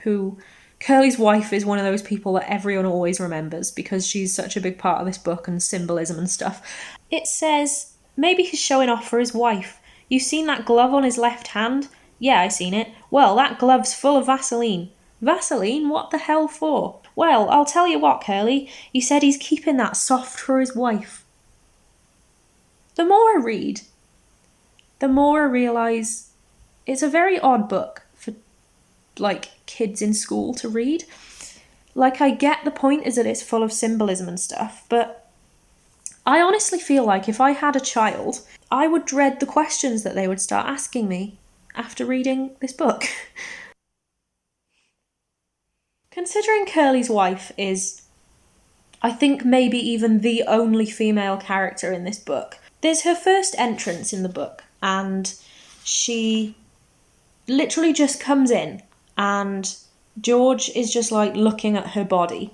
Curly's wife is one of those people that everyone always remembers because she's such a big part of this book and symbolism and stuff. It says, maybe he's showing off for his wife. You seen that glove on his left hand? Yeah, I seen it. Well, that glove's full of Vaseline. Vaseline? What the hell for? Well, I'll tell you what, Curly. He said he's keeping that soft for his wife. The more I read, the more I realise it's a very odd book for, like, kids in school to read. Like, I get the point is that it's full of symbolism and stuff, but I honestly feel like if I had a child, I would dread the questions that they would start asking me after reading this book. Considering Curly's wife is, I think, maybe even the only female character in this book, there's her first entrance in the book, and she literally just comes in, and George is just like looking at her body.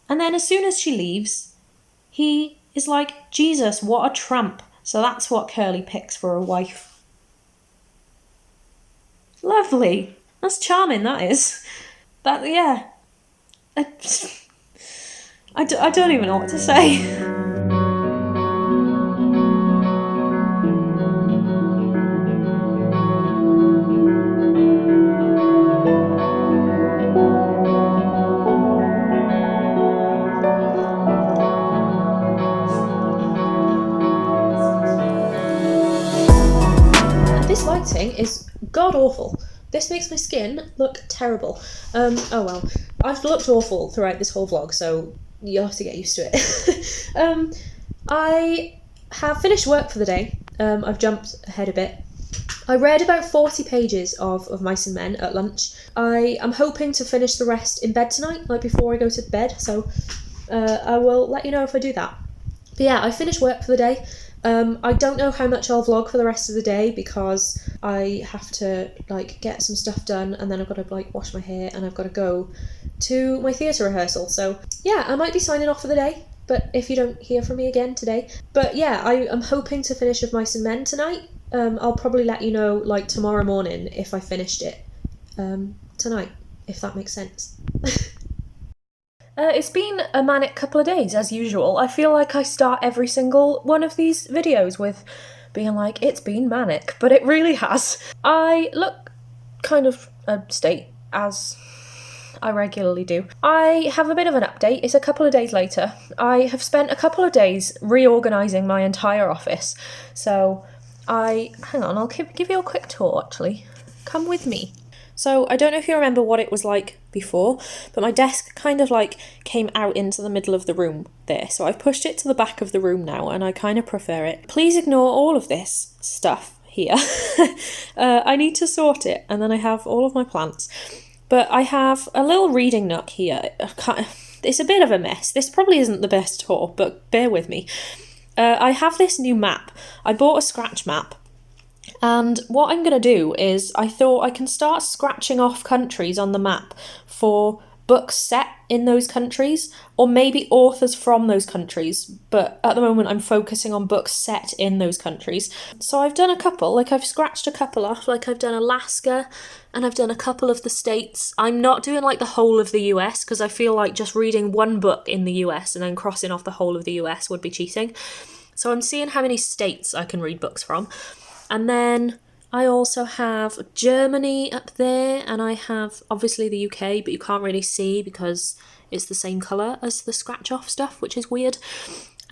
And then as soon as she leaves, he is like, Jesus, what a tramp. So that's what Curly picks for a wife. Lovely. That's charming, that is. That, yeah. I don't even know what to say. This lighting is god-awful. This makes my skin look terrible. Oh well. I've looked awful throughout this whole vlog, so you'll have to get used to it. I have finished work for the day. I've jumped ahead a bit. I read about 40 pages of Mice and Men at lunch. I am hoping to finish the rest in bed tonight, like before I go to bed, so I will let you know if I do that. But yeah, I finished work for the day. I don't know how much I'll vlog for the rest of the day because I have to like get some stuff done, and then I've got to like wash my hair, and I've got to go to my theatre rehearsal. So yeah, I might be signing off for the day, but if you don't hear from me again today. But yeah, I am hoping to finish with Mice and Men tonight. I'll probably let you know like tomorrow morning if I finished it tonight, if that makes sense. It's been a manic couple of days, as usual. I feel like I start every single one of these videos with being like, it's been manic, but it really has. I look kind of a state, as I regularly do. I have a bit of an update. It's a couple of days later. I have spent a couple of days reorganising my entire office. So hang on, I'll give you a quick tour, actually. Come with me. So I don't know if you remember what it was like before, but my desk kind of like came out into the middle of the room there. So I've pushed it to the back of the room now, and I kind of prefer it. Please ignore all of this stuff here. I need to sort it, and then I have all of my plants. But I have a little reading nook here. It's a bit of a mess. This probably isn't the best tour, but bear with me. I have this new map. I bought a scratch map. And what I'm going to do is I thought I can start scratching off countries on the map for books set in those countries, or maybe authors from those countries, but at the moment I'm focusing on books set in those countries. So I've done a couple, like I've scratched a couple off, like I've done Alaska and I've done a couple of the states. I'm not doing like the whole of the US because I feel like just reading one book in the US and then crossing off the whole of the US would be cheating. So I'm seeing how many states I can read books from. And then I also have Germany up there, and I have obviously the UK, but you can't really see because it's the same colour as the scratch off stuff, which is weird.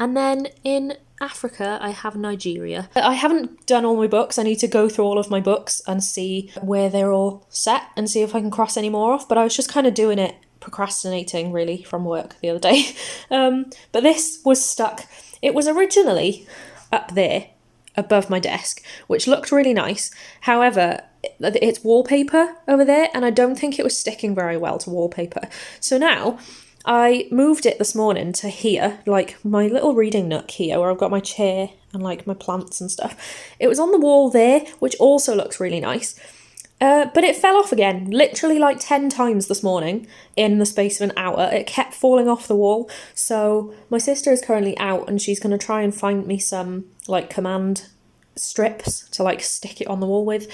And then in Africa, I have Nigeria. I haven't done all my books. I need to go through all of my books and see where they're all set and see if I can cross any more off. But I was just kind of doing it, procrastinating really from work the other day. But this was stuck. It was originally up there above my desk, which looked really nice. However, it's wallpaper over there, and I don't think it was sticking very well to wallpaper. So now I moved it this morning to here, like my little reading nook here, where I've got my chair and like my plants and stuff. It was on the wall there, which also looks really nice. But it fell off again, literally like 10 times this morning in the space of an hour. It kept falling off the wall. So my sister is currently out and she's going to try and find me some like command strips to like stick it on the wall with.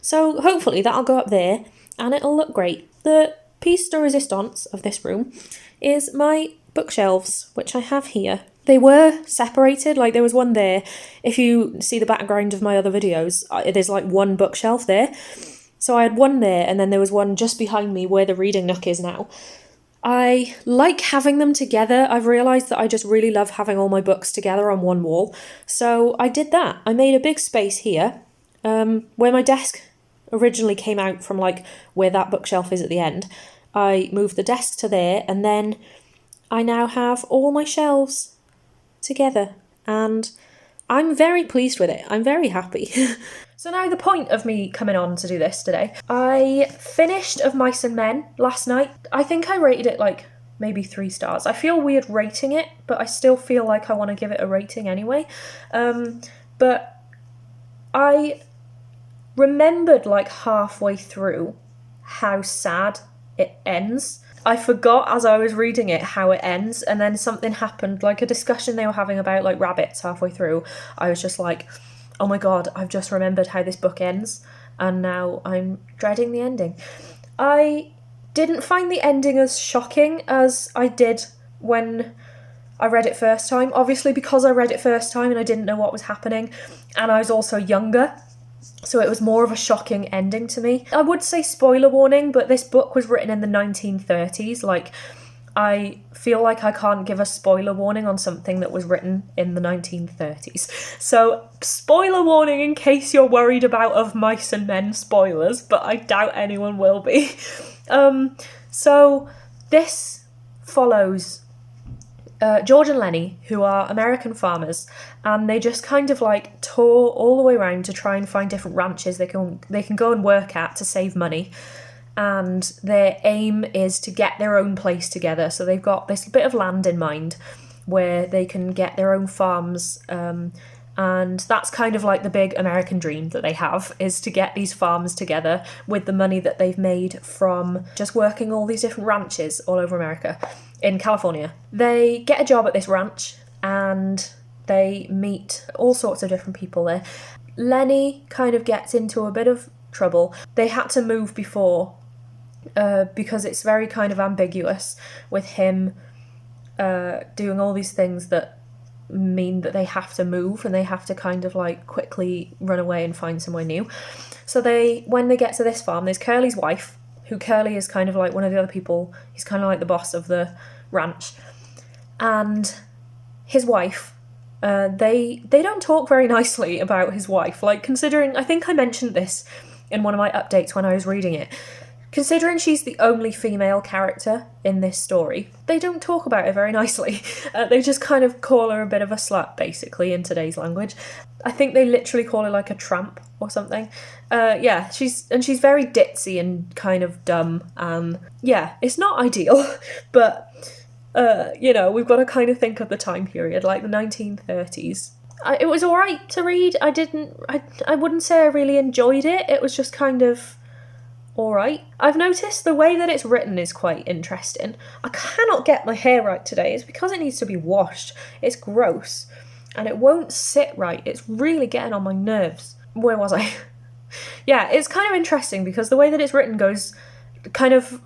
So hopefully that'll go up there and it'll look great. The piece de resistance of this room is my bookshelves, which I have here. They were separated, like there was one there. If you see the background of my other videos, there's like one bookshelf there. So I had one there, and then there was one just behind me where the reading nook is now. I like having them together. I've realised that I just really love having all my books together on one wall. So I did that. I made a big space here, where my desk originally came out from like where that bookshelf is at the end. I moved the desk to there, and then I now have all my shelves together, and I'm very pleased with it. I'm very happy. So now the point of me coming on to do this today. I finished Of Mice and Men last night. I think I rated it like maybe 3 stars. I feel weird rating it, but I still feel like I want to give it a rating anyway. But I remembered like halfway through how sad it ends. I forgot as I was reading it how it ends, and then something happened, like a discussion they were having about like rabbits halfway through. I was just like, oh my god, I've just remembered how this book ends, and now I'm dreading the ending. I didn't find the ending as shocking as I did when I read it first time. Obviously because I read it first time and I didn't know what was happening, and I was also younger, so it was more of a shocking ending to me. I would say spoiler warning, but this book was written in the 1930s. Like, I feel like I can't give a spoiler warning on something that was written in the 1930s. So, spoiler warning in case you're worried about Of Mice and Men spoilers, but I doubt anyone will be. So, this follows George and Lenny, who are American farmers, and they just kind of like tour all the way around to try and find different ranches they can go and work at to save money. And their aim is to get their own place together. So they've got this bit of land in mind where they can get their own farms, and that's kind of like the big American dream that they have, is to get these farms together with the money that they've made from just working all these different ranches all over America. In California. They get a job at this ranch and they meet all sorts of different people there. Lenny kind of gets into a bit of trouble. They had to move before because it's very kind of ambiguous with him doing all these things that mean that they have to move and they have to kind of like quickly run away and find somewhere new. So when they get to this farm, there's Curly's wife, who Curly is kind of like one of the other people. He's kind of like the boss of the ranch. And his wife, they don't talk very nicely about his wife. Like, considering, I think I mentioned this in one of my updates when I was reading it. Considering she's the only female character in this story, they don't talk about her very nicely. They just kind of call her a bit of a slut, basically, in today's language. I think they literally call her like a tramp or something. Yeah, she's very ditzy and kind of dumb. Yeah, it's not ideal, but you know, we've got to kind of think of the time period, like the 1930s. It was alright to read. I wouldn't say I really enjoyed it. It was just kind of alright. I've noticed the way that it's written is quite interesting. I cannot get my hair right today. It's because it needs to be washed. It's gross. And it won't sit right. It's really getting on my nerves. Where was I? Yeah, it's kind of interesting because the way that it's written goes kind of...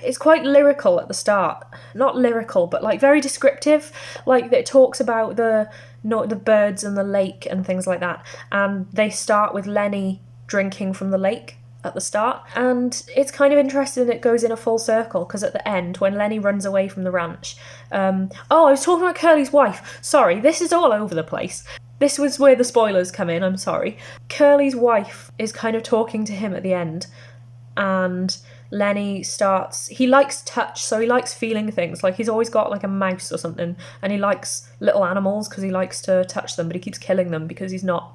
It's quite lyrical at the start. Not lyrical, but like very descriptive. Like it talks about the birds and the lake and things like that. And they start with Lenny drinking from the lake at the start, and it's kind of interesting that it goes in a full circle, because at the end when Lenny runs away from the ranch, I was talking about Curly's wife, sorry, this is all over the place. This was where the spoilers come in, I'm sorry. Curly's wife is kind of talking to him at the end, and Lenny he likes touch, so he likes feeling things. Like, he's always got like a mouse or something, and he likes little animals because he likes to touch them, but he keeps killing them because he's not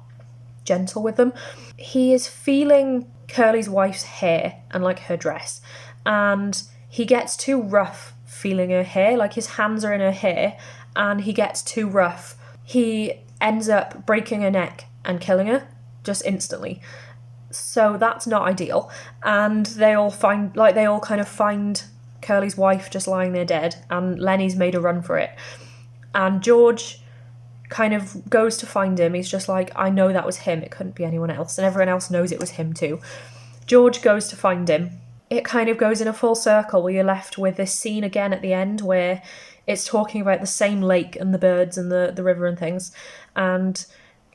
gentle with them. He is feeling Curly's wife's hair and like her dress, and he gets too rough feeling her hair. Like, his hands are in her hair and he gets too rough. He ends up breaking her neck and killing her just instantly. So that's not ideal. And they all kind of find Curly's wife just lying there dead, and Lenny's made a run for it. And George kind of goes to find him. He's just like, I know that was him, it couldn't be anyone else, and everyone else knows it was him too. George goes to find him. It kind of goes in a full circle where you're left with this scene again at the end where it's talking about the same lake and the birds and the river and things. And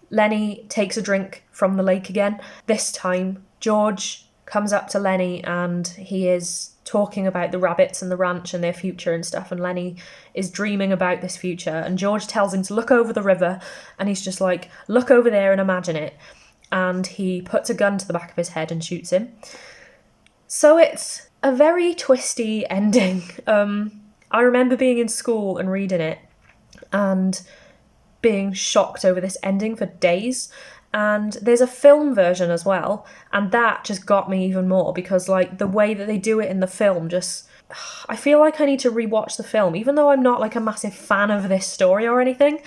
Lenny takes a drink from the lake again. This time, George comes up to Lenny and he is talking about the rabbits and the ranch and their future and stuff, and Lenny is dreaming about this future, and George tells him to look over the river, and he's just like, look over there and imagine it. And he puts a gun to the back of his head and shoots him. So it's a very twisty ending. I remember being in school and reading it and being shocked over this ending for days. And there's a film version as well, and that just got me even more because, like, the way that they do it in the film just... I feel like I need to rewatch the film, even though I'm not, like, a massive fan of this story or anything.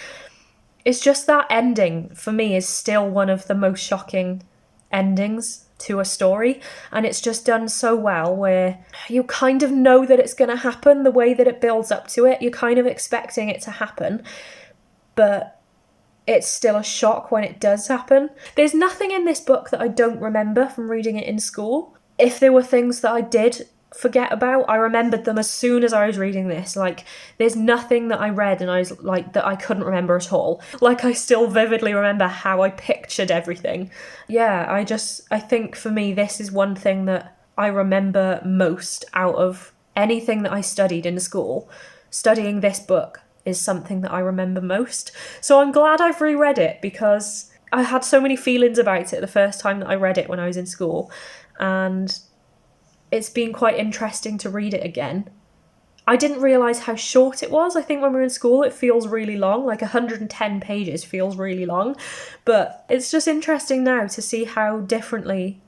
It's just that ending, for me, is still one of the most shocking endings to a story, and it's just done so well where you kind of know that it's going to happen, the way that it builds up to it. You're kind of expecting it to happen, but it's still a shock when it does happen. There's nothing in this book that I don't remember from reading it in school. If there were things that I did forget about, I remembered them as soon as I was reading this. Like, there's nothing that I read and I was like, that I couldn't remember at all. Like, I still vividly remember how I pictured everything. Yeah, I think for me, this is one thing that I remember most out of anything that I studied in school. Studying this book is something that I remember most. So I'm glad I've reread it because I had so many feelings about it the first time that I read it when I was in school, and it's been quite interesting to read it again. I didn't realise how short it was. I think when we were in school it feels really long, like 110 pages feels really long, but it's just interesting now to see how differently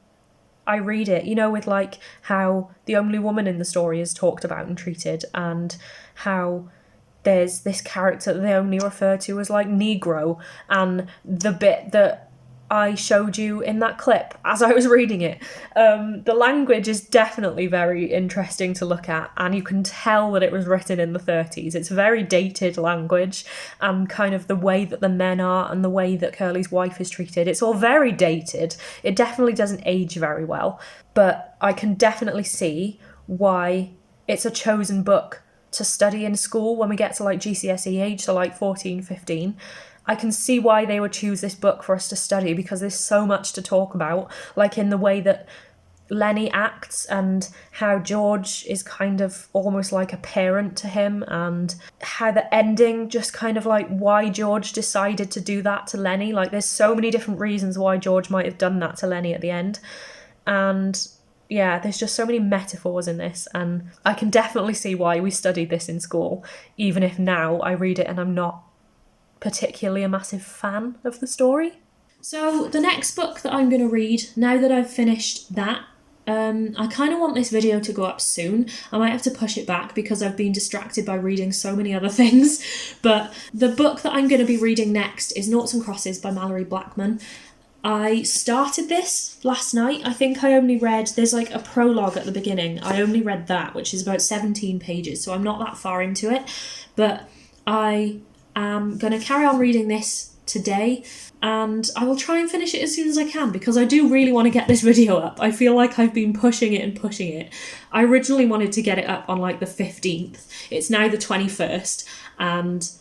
I read it, you know, with like how the only woman in the story is talked about and treated, and how there's this character that they only refer to as like Negro, and the bit that I showed you in that clip as I was reading it. The language is definitely very interesting to look at, and you can tell that it was written in the 30s. It's very dated language, and kind of the way that the men are and the way that Curly's wife is treated. It's all very dated. It definitely doesn't age very well, but I can definitely see why it's a chosen book to study in school when we get to like GCSE age, so like 14, 15. I can see why they would choose this book for us to study, because there's so much to talk about, like in the way that Lenny acts and how George is kind of almost like a parent to him, and how the ending just kind of like why George decided to do that to Lenny. Like, there's so many different reasons why George might have done that to Lenny at the end. And yeah, there's just so many metaphors in this, and I can definitely see why we studied this in school, even if now I read it and I'm not particularly a massive fan of the story. So the next book that I'm going to read, now that I've finished that, I kind of want this video to go up soon. I might have to push it back because I've been distracted by reading so many other things. But the book that I'm going to be reading next is Noughts and Crosses by Malorie Blackman. I started this last night. I think I only read, there's like a prologue at the beginning. I only read that, which is about 17 pages, so I'm not that far into it. But I am going to carry on reading this today, and I will try and finish it as soon as I can, because I do really want to get this video up. I feel like I've been pushing it. I originally wanted to get it up on like the 15th. It's now the 21st, and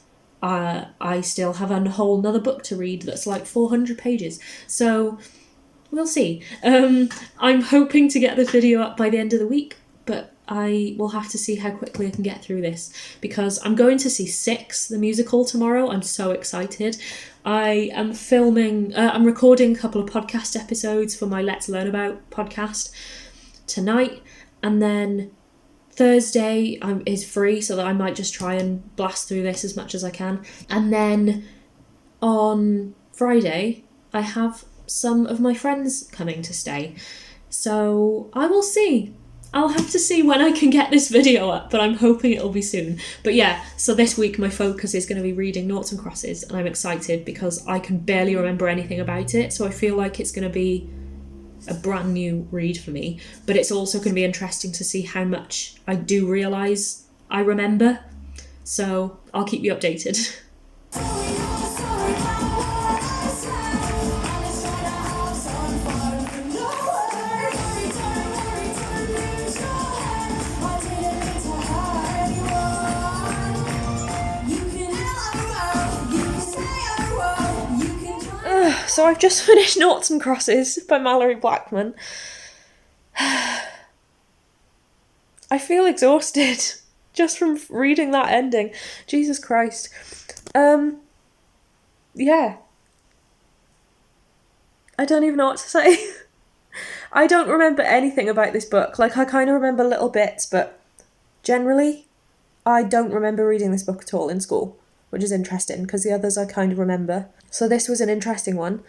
I still have a whole nother book to read that's like 400 pages. So we'll see. I'm hoping to get this video up by the end of the week, but I will have to see how quickly I can get through this, because I'm going to see Six, the musical, tomorrow. I'm so excited. I am I'm recording a couple of podcast episodes for my Let's Learn About podcast tonight, And then Thursday is free, so that I might just try and blast through this as much as I can. And then on Friday, I have some of my friends coming to stay. So I will see. I'll have to see when I can get this video up, but I'm hoping it'll be soon. But yeah, so this week my focus is going to be reading Noughts and Crosses, and I'm excited because I can barely remember anything about it, so I feel like it's going to be a brand new read for me. But it's also going to be interesting to see how much I do realise I remember. So I'll keep you updated. So I've just finished Noughts and Crosses by Malorie Blackman. I feel exhausted just from reading that ending. Jesus Christ. Yeah. I don't even know what to say. I don't remember anything about this book. Like, I kind of remember little bits, but generally, I don't remember reading this book at all in school, which is interesting because the others I kind of remember. So this was an interesting one,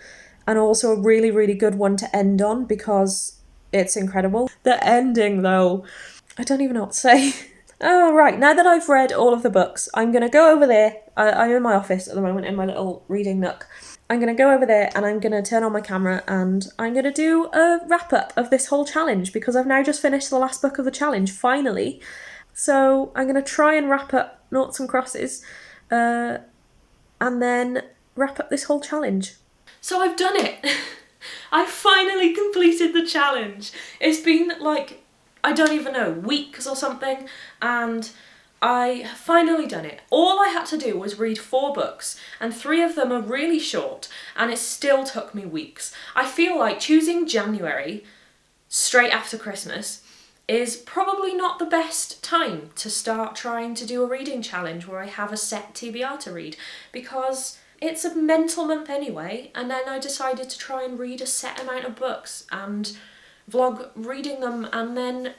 and also a really, really good one to end on because it's incredible. The ending, though, I don't even know what to say. Oh, right, now that I've read all of the books, I'm going to go over there. I'm in my office at the moment in my little reading nook. I'm going to go over there and I'm going to turn on my camera and I'm going to do a wrap-up of this whole challenge because I've now just finished the last book of the challenge, finally. So I'm going to try and wrap up Noughts and Crosses and then wrap up this whole challenge. So I've done it. I finally completed the challenge. It's been like, I don't even know, weeks or something, and I have finally done it. All I had to do was read 4 books, and 3 of them are really short, and it still took me weeks. I feel like choosing January, straight after Christmas, is probably not the best time to start trying to do a reading challenge where I have a set TBR to read, because it's a mental month anyway, and then I decided to try and read a set amount of books and vlog reading them and then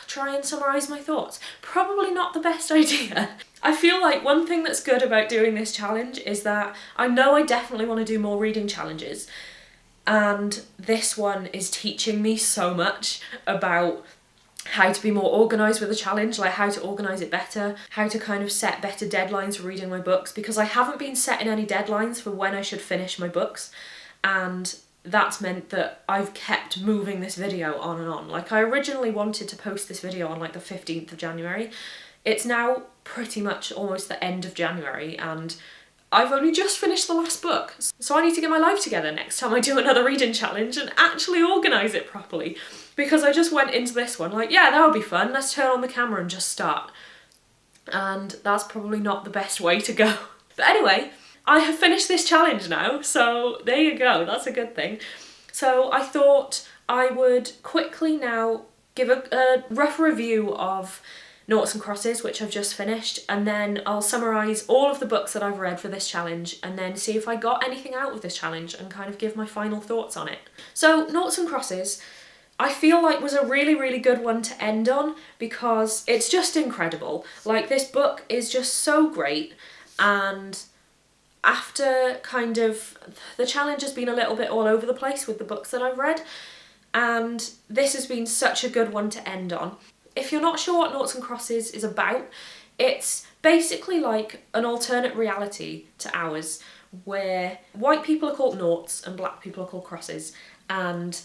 try and summarise my thoughts. Probably not the best idea. I feel like one thing that's good about doing this challenge is that I know I definitely want to do more reading challenges, and this one is teaching me so much about how to be more organised with a challenge, like how to organise it better, how to kind of set better deadlines for reading my books, because I haven't been setting any deadlines for when I should finish my books, and that's meant that I've kept moving this video on and on. Like, I originally wanted to post this video on like the 15th of January. It's now pretty much almost the end of January and I've only just finished the last book. So I need to get my life together next time I do another reading challenge and actually organise it properly. Because I just went into this one like, yeah, that would be fun. Let's turn on the camera and just start. And that's probably not the best way to go. But anyway, I have finished this challenge now, so there you go, that's a good thing. So I thought I would quickly now give a rough review of Noughts and Crosses, which I've just finished, and then I'll summarise all of the books that I've read for this challenge and then see if I got anything out of this challenge and kind of give my final thoughts on it. So Noughts and Crosses, I feel like was a really, really good one to end on because it's just incredible. Like, this book is just so great, and after kind of, the challenge has been a little bit all over the place with the books that I've read, and this has been such a good one to end on. If you're not sure what Noughts and Crosses is about, it's basically like an alternate reality to ours, where white people are called noughts and black people are called crosses, and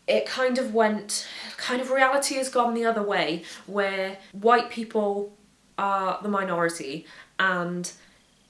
it kind of reality has gone the other way, where white people are the minority and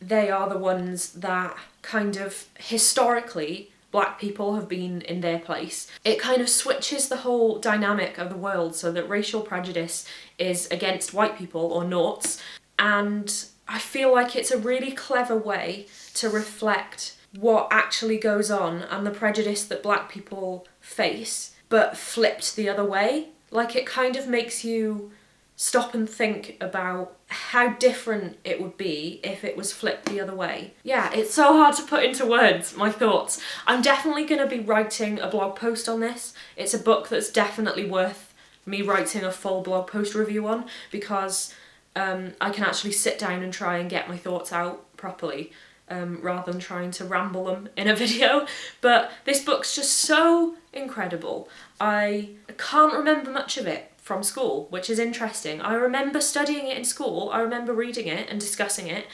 they are the ones that kind of historically black people have been in their place. It kind of switches the whole dynamic of the world so that racial prejudice is against white people or noughts, and I feel like it's a really clever way to reflect what actually goes on and the prejudice that black people face, but flipped the other way. Like, it kind of makes you stop and think about how different it would be if it was flipped the other way. Yeah, it's so hard to put into words, my thoughts. I'm definitely going to be writing a blog post on this. It's a book that's definitely worth me writing a full blog post review on, because I can actually sit down and try and get my thoughts out properly, rather than trying to ramble them in a video. But this book's just so incredible. I can't remember much of it from school, which is interesting. I remember studying it in school, I remember reading it and discussing it,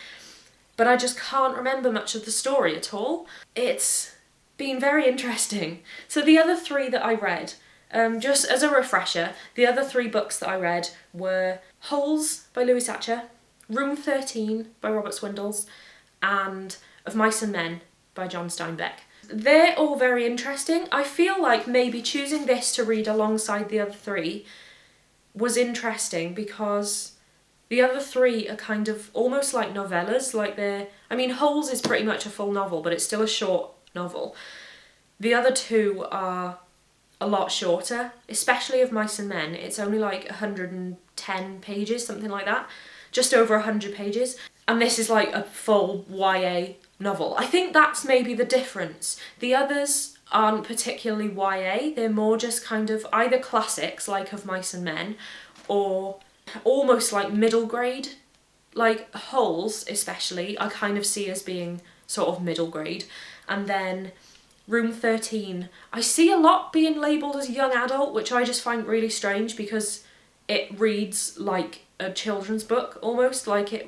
but I just can't remember much of the story at all. It's been very interesting. So the other three that I read, just as a refresher, the other three books that I read were Holes by Sachar, Room 13 by Robert Swindells, and Of Mice and Men by John Steinbeck. They're all very interesting. I feel like maybe choosing this to read alongside the other three was interesting because the other three are kind of almost like novellas, I mean, Holes is pretty much a full novel, but it's still a short novel. The other two are a lot shorter, especially Of Mice and Men. It's only like 110 pages, something like that, just over 100 pages. And this is like a full YA novel. I think that's maybe the difference. The others aren't particularly YA, they're more just kind of either classics like Of Mice and Men, or almost like middle grade. Like Holes especially, I kind of see as being sort of middle grade. And then Room 13, I see a lot being labelled as young adult, which I just find really strange because it reads like a children's book almost. Like it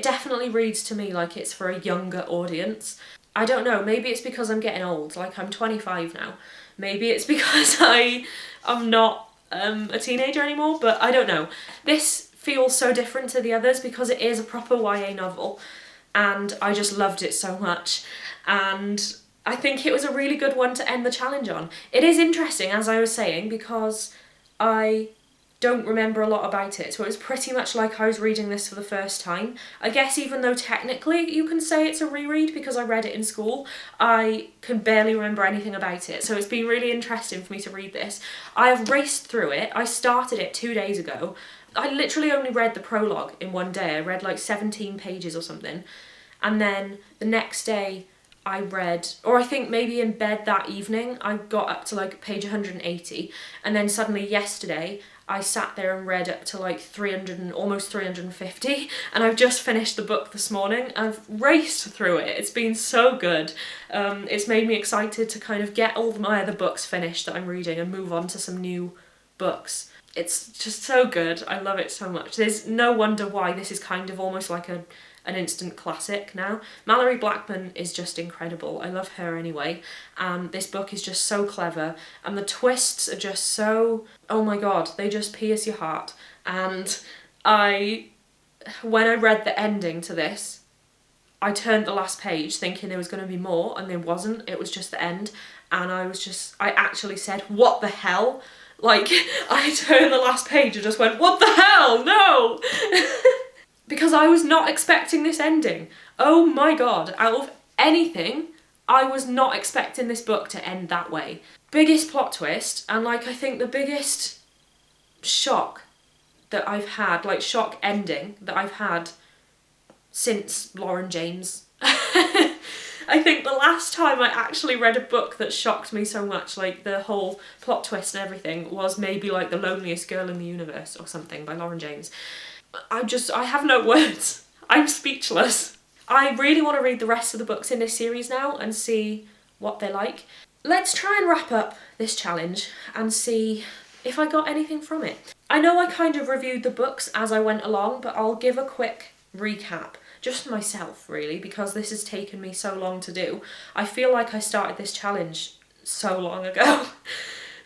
definitely reads to me like it's for a younger audience. I don't know, maybe it's because I'm getting old, like I'm 25 now. Maybe it's because I'm not a teenager anymore, but I don't know. This feels so different to the others because it is a proper YA novel, and I just loved it so much. And I think it was a really good one to end the challenge on. It is interesting, as I was saying, because I don't remember a lot about it, so it was pretty much like I was reading this for the first time. I guess even though technically you can say it's a reread because I read it in school, I can barely remember anything about it, so it's been really interesting for me to read this. I have raced through it. I started it 2 days ago. I literally only read the prologue in one day. I read like 17 pages or something, and then the next day I read, or I think maybe in bed that evening, I got up to like page 180, and then suddenly yesterday I sat there and read up to like 300 and almost 350, and I've just finished the book this morning. I've raced through it. It's been so good. It's made me excited to kind of get all my other books finished that I'm reading and move on to some new books. It's just so good. I love it so much. There's no wonder why this is kind of almost like an instant classic now. Malorie Blackman is just incredible. I love her anyway. And this book is just so clever. And the twists are just so, oh my god, they just pierce your heart. And when I read the ending to this, I turned the last page thinking there was going to be more, and there wasn't. It was just the end. And I actually said, what the hell? Like, I turned the last page and just went, what the hell? No! Because I was not expecting this ending. Oh my god, out of anything, I was not expecting this book to end that way. Biggest plot twist, and like I think the biggest shock that I've had, like shock ending that I've had since Lauren James. I think the last time I actually read a book that shocked me so much, like the whole plot twist and everything, was maybe like The Loneliest Girl in the Universe or something by Lauren James. I have no words. I'm speechless. I really want to read the rest of the books in this series now and see what they're like. Let's try and wrap up this challenge and see if I got anything from it. I know I kind of reviewed the books as I went along, but I'll give a quick recap. Just myself, really, because this has taken me so long to do. I feel like I started this challenge so long ago.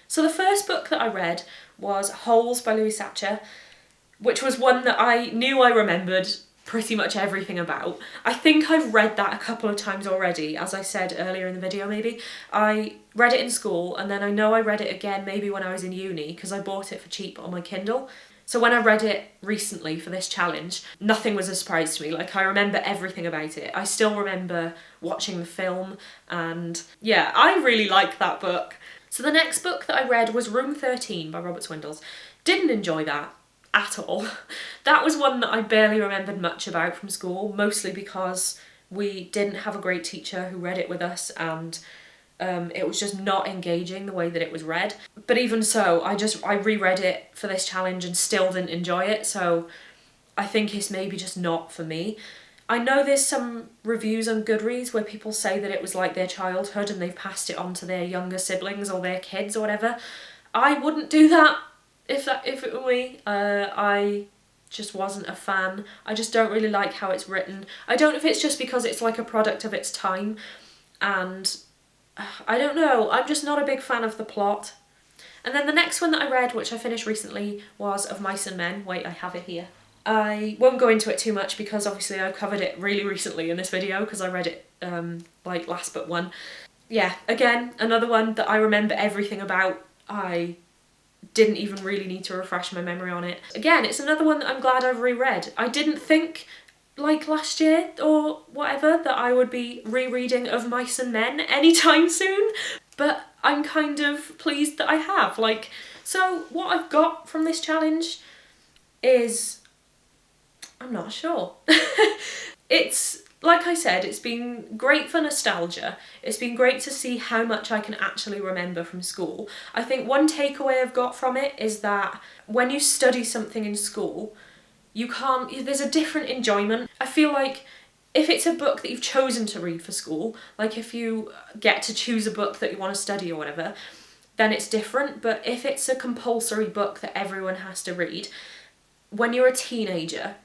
So the first book that I read was Holes by Sachar, which was one that I knew I remembered pretty much everything about. I think I've read that a couple of times already, as I said earlier in the video maybe. I read it in school, and then I know I read it again maybe when I was in uni, because I bought it for cheap on my Kindle. So when I read it recently for this challenge, nothing was a surprise to me. Like, I remember everything about it. I still remember watching the film, and yeah, I really like that book. So the next book that I read was Room 13 by Robert Swindells. Didn't enjoy that at all. That was one that I barely remembered much about from school, mostly because we didn't have a great teacher who read it with us, and It was just not engaging the way that it was read. But even so, I reread it for this challenge and still didn't enjoy it, so I think it's maybe just not for me. I know there's some reviews on Goodreads where people say that it was like their childhood and they've passed it on to their younger siblings or their kids or whatever. I wouldn't do that if it were me. I just wasn't a fan. I just don't really like how it's written. I don't know if it's just because it's like a product of its time, and I don't know, I'm just not a big fan of the plot. And then the next one that I read, which I finished recently, was Of Mice and Men. Wait, I have it here. I won't go into it too much because obviously I covered it really recently in this video because I read it like last but one. Yeah, again, another one that I remember everything about. I didn't even really need to refresh my memory on it. Again, it's another one that I'm glad I've reread. I didn't think, like last year or whatever, that I would be rereading Of Mice and Men anytime soon, but I'm kind of pleased that I have. Like, so what I've got from this challenge is, I'm not sure. It's, like I said, it's been great for nostalgia. It's been great to see how much I can actually remember from school. I think one takeaway I've got from it is that when you study something in school, there's a different enjoyment. I feel like if it's a book that you've chosen to read for school, like if you get to choose a book that you want to study or whatever, then it's different. But if it's a compulsory book that everyone has to read, when you're a teenager,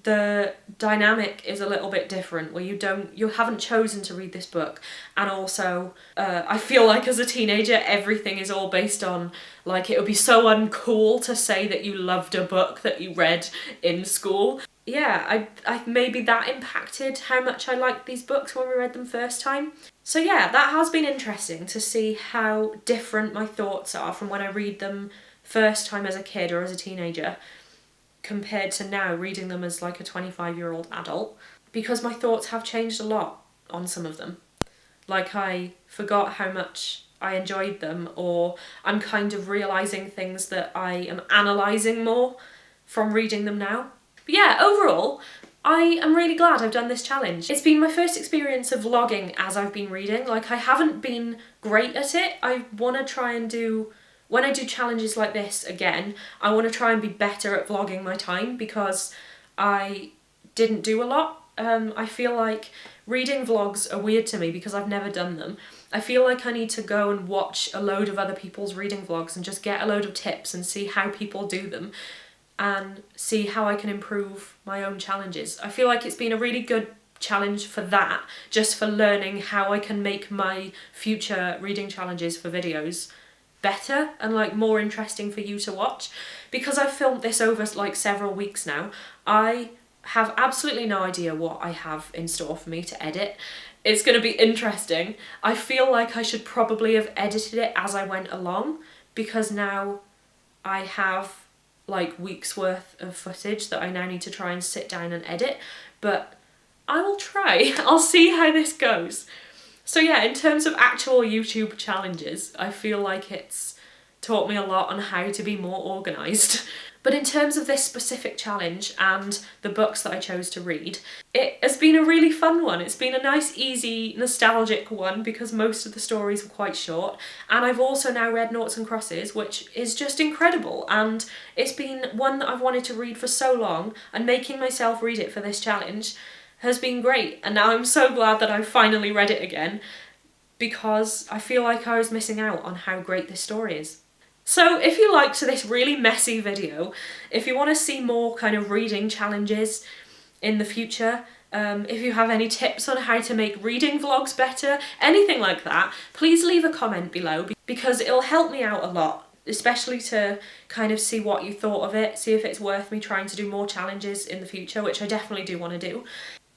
the dynamic is a little bit different, where you haven't chosen to read this book, and also I feel like as a teenager everything is all based on, like, it would be so uncool to say that you loved a book that you read in school. Yeah, I maybe that impacted how much I liked these books when we read them first time. So yeah, that has been interesting to see how different my thoughts are from when I read them first time as a kid or as a teenager compared to now reading them as like a 25-year-old adult, because my thoughts have changed a lot on some of them. Like, I forgot how much I enjoyed them, or I'm kind of realising things that I am analysing more from reading them now. But yeah, overall, I am really glad I've done this challenge. It's been my first experience of vlogging as I've been reading. Like, I haven't been great at it. I want to try and when I do challenges like this again, I want to try and be better at vlogging my time, because I didn't do a lot. I feel like reading vlogs are weird to me because I've never done them. I feel like I need to go and watch a load of other people's reading vlogs and just get a load of tips and see how people do them and see how I can improve my own challenges. I feel like it's been a really good challenge for that, just for learning how I can make my future reading challenges for videos better and like more interesting for you to watch. Because I've filmed this over like several weeks now, I have absolutely no idea what I have in store for me to edit. It's going to be interesting. I feel like I should probably have edited it as I went along, because now I have like weeks worth of footage that I now need to try and sit down and edit, but I will try. I'll see how this goes. So yeah, in terms of actual YouTube challenges, I feel like it's taught me a lot on how to be more organised. But in terms of this specific challenge and the books that I chose to read, it has been a really fun one. It's been a nice, easy, nostalgic one because most of the stories were quite short. And I've also now read Noughts and Crosses, which is just incredible. And it's been one that I've wanted to read for so long, and making myself read it for this challenge has been great. And now I'm so glad that I finally read it again, because I feel like I was missing out on how great this story is. So if you liked this really messy video, if you want to see more kind of reading challenges in the future, if you have any tips on how to make reading vlogs better, anything like that, please leave a comment below, because it'll help me out a lot, especially to kind of see what you thought of it, see if it's worth me trying to do more challenges in the future, which I definitely do want to do.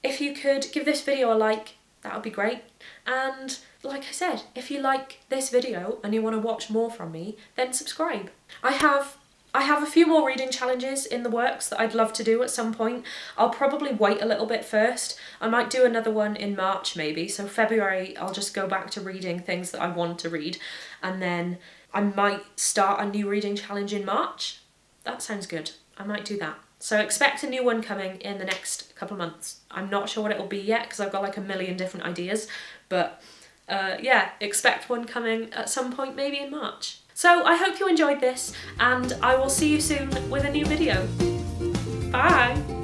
If you could give this video a like, that would be great. And like I said, if you like this video and you want to watch more from me, then subscribe. I have a few more reading challenges in the works that I'd love to do at some point. I'll probably wait a little bit first. I might do another one in March maybe, so February I'll just go back to reading things that I want to read, and then I might start a new reading challenge in March. That sounds good. I might do that. So expect a new one coming in the next couple of months. I'm not sure what it'll be yet because I've got like a million different ideas, but yeah, expect one coming at some point, maybe in March. So I hope you enjoyed this, and I will see you soon with a new video. Bye!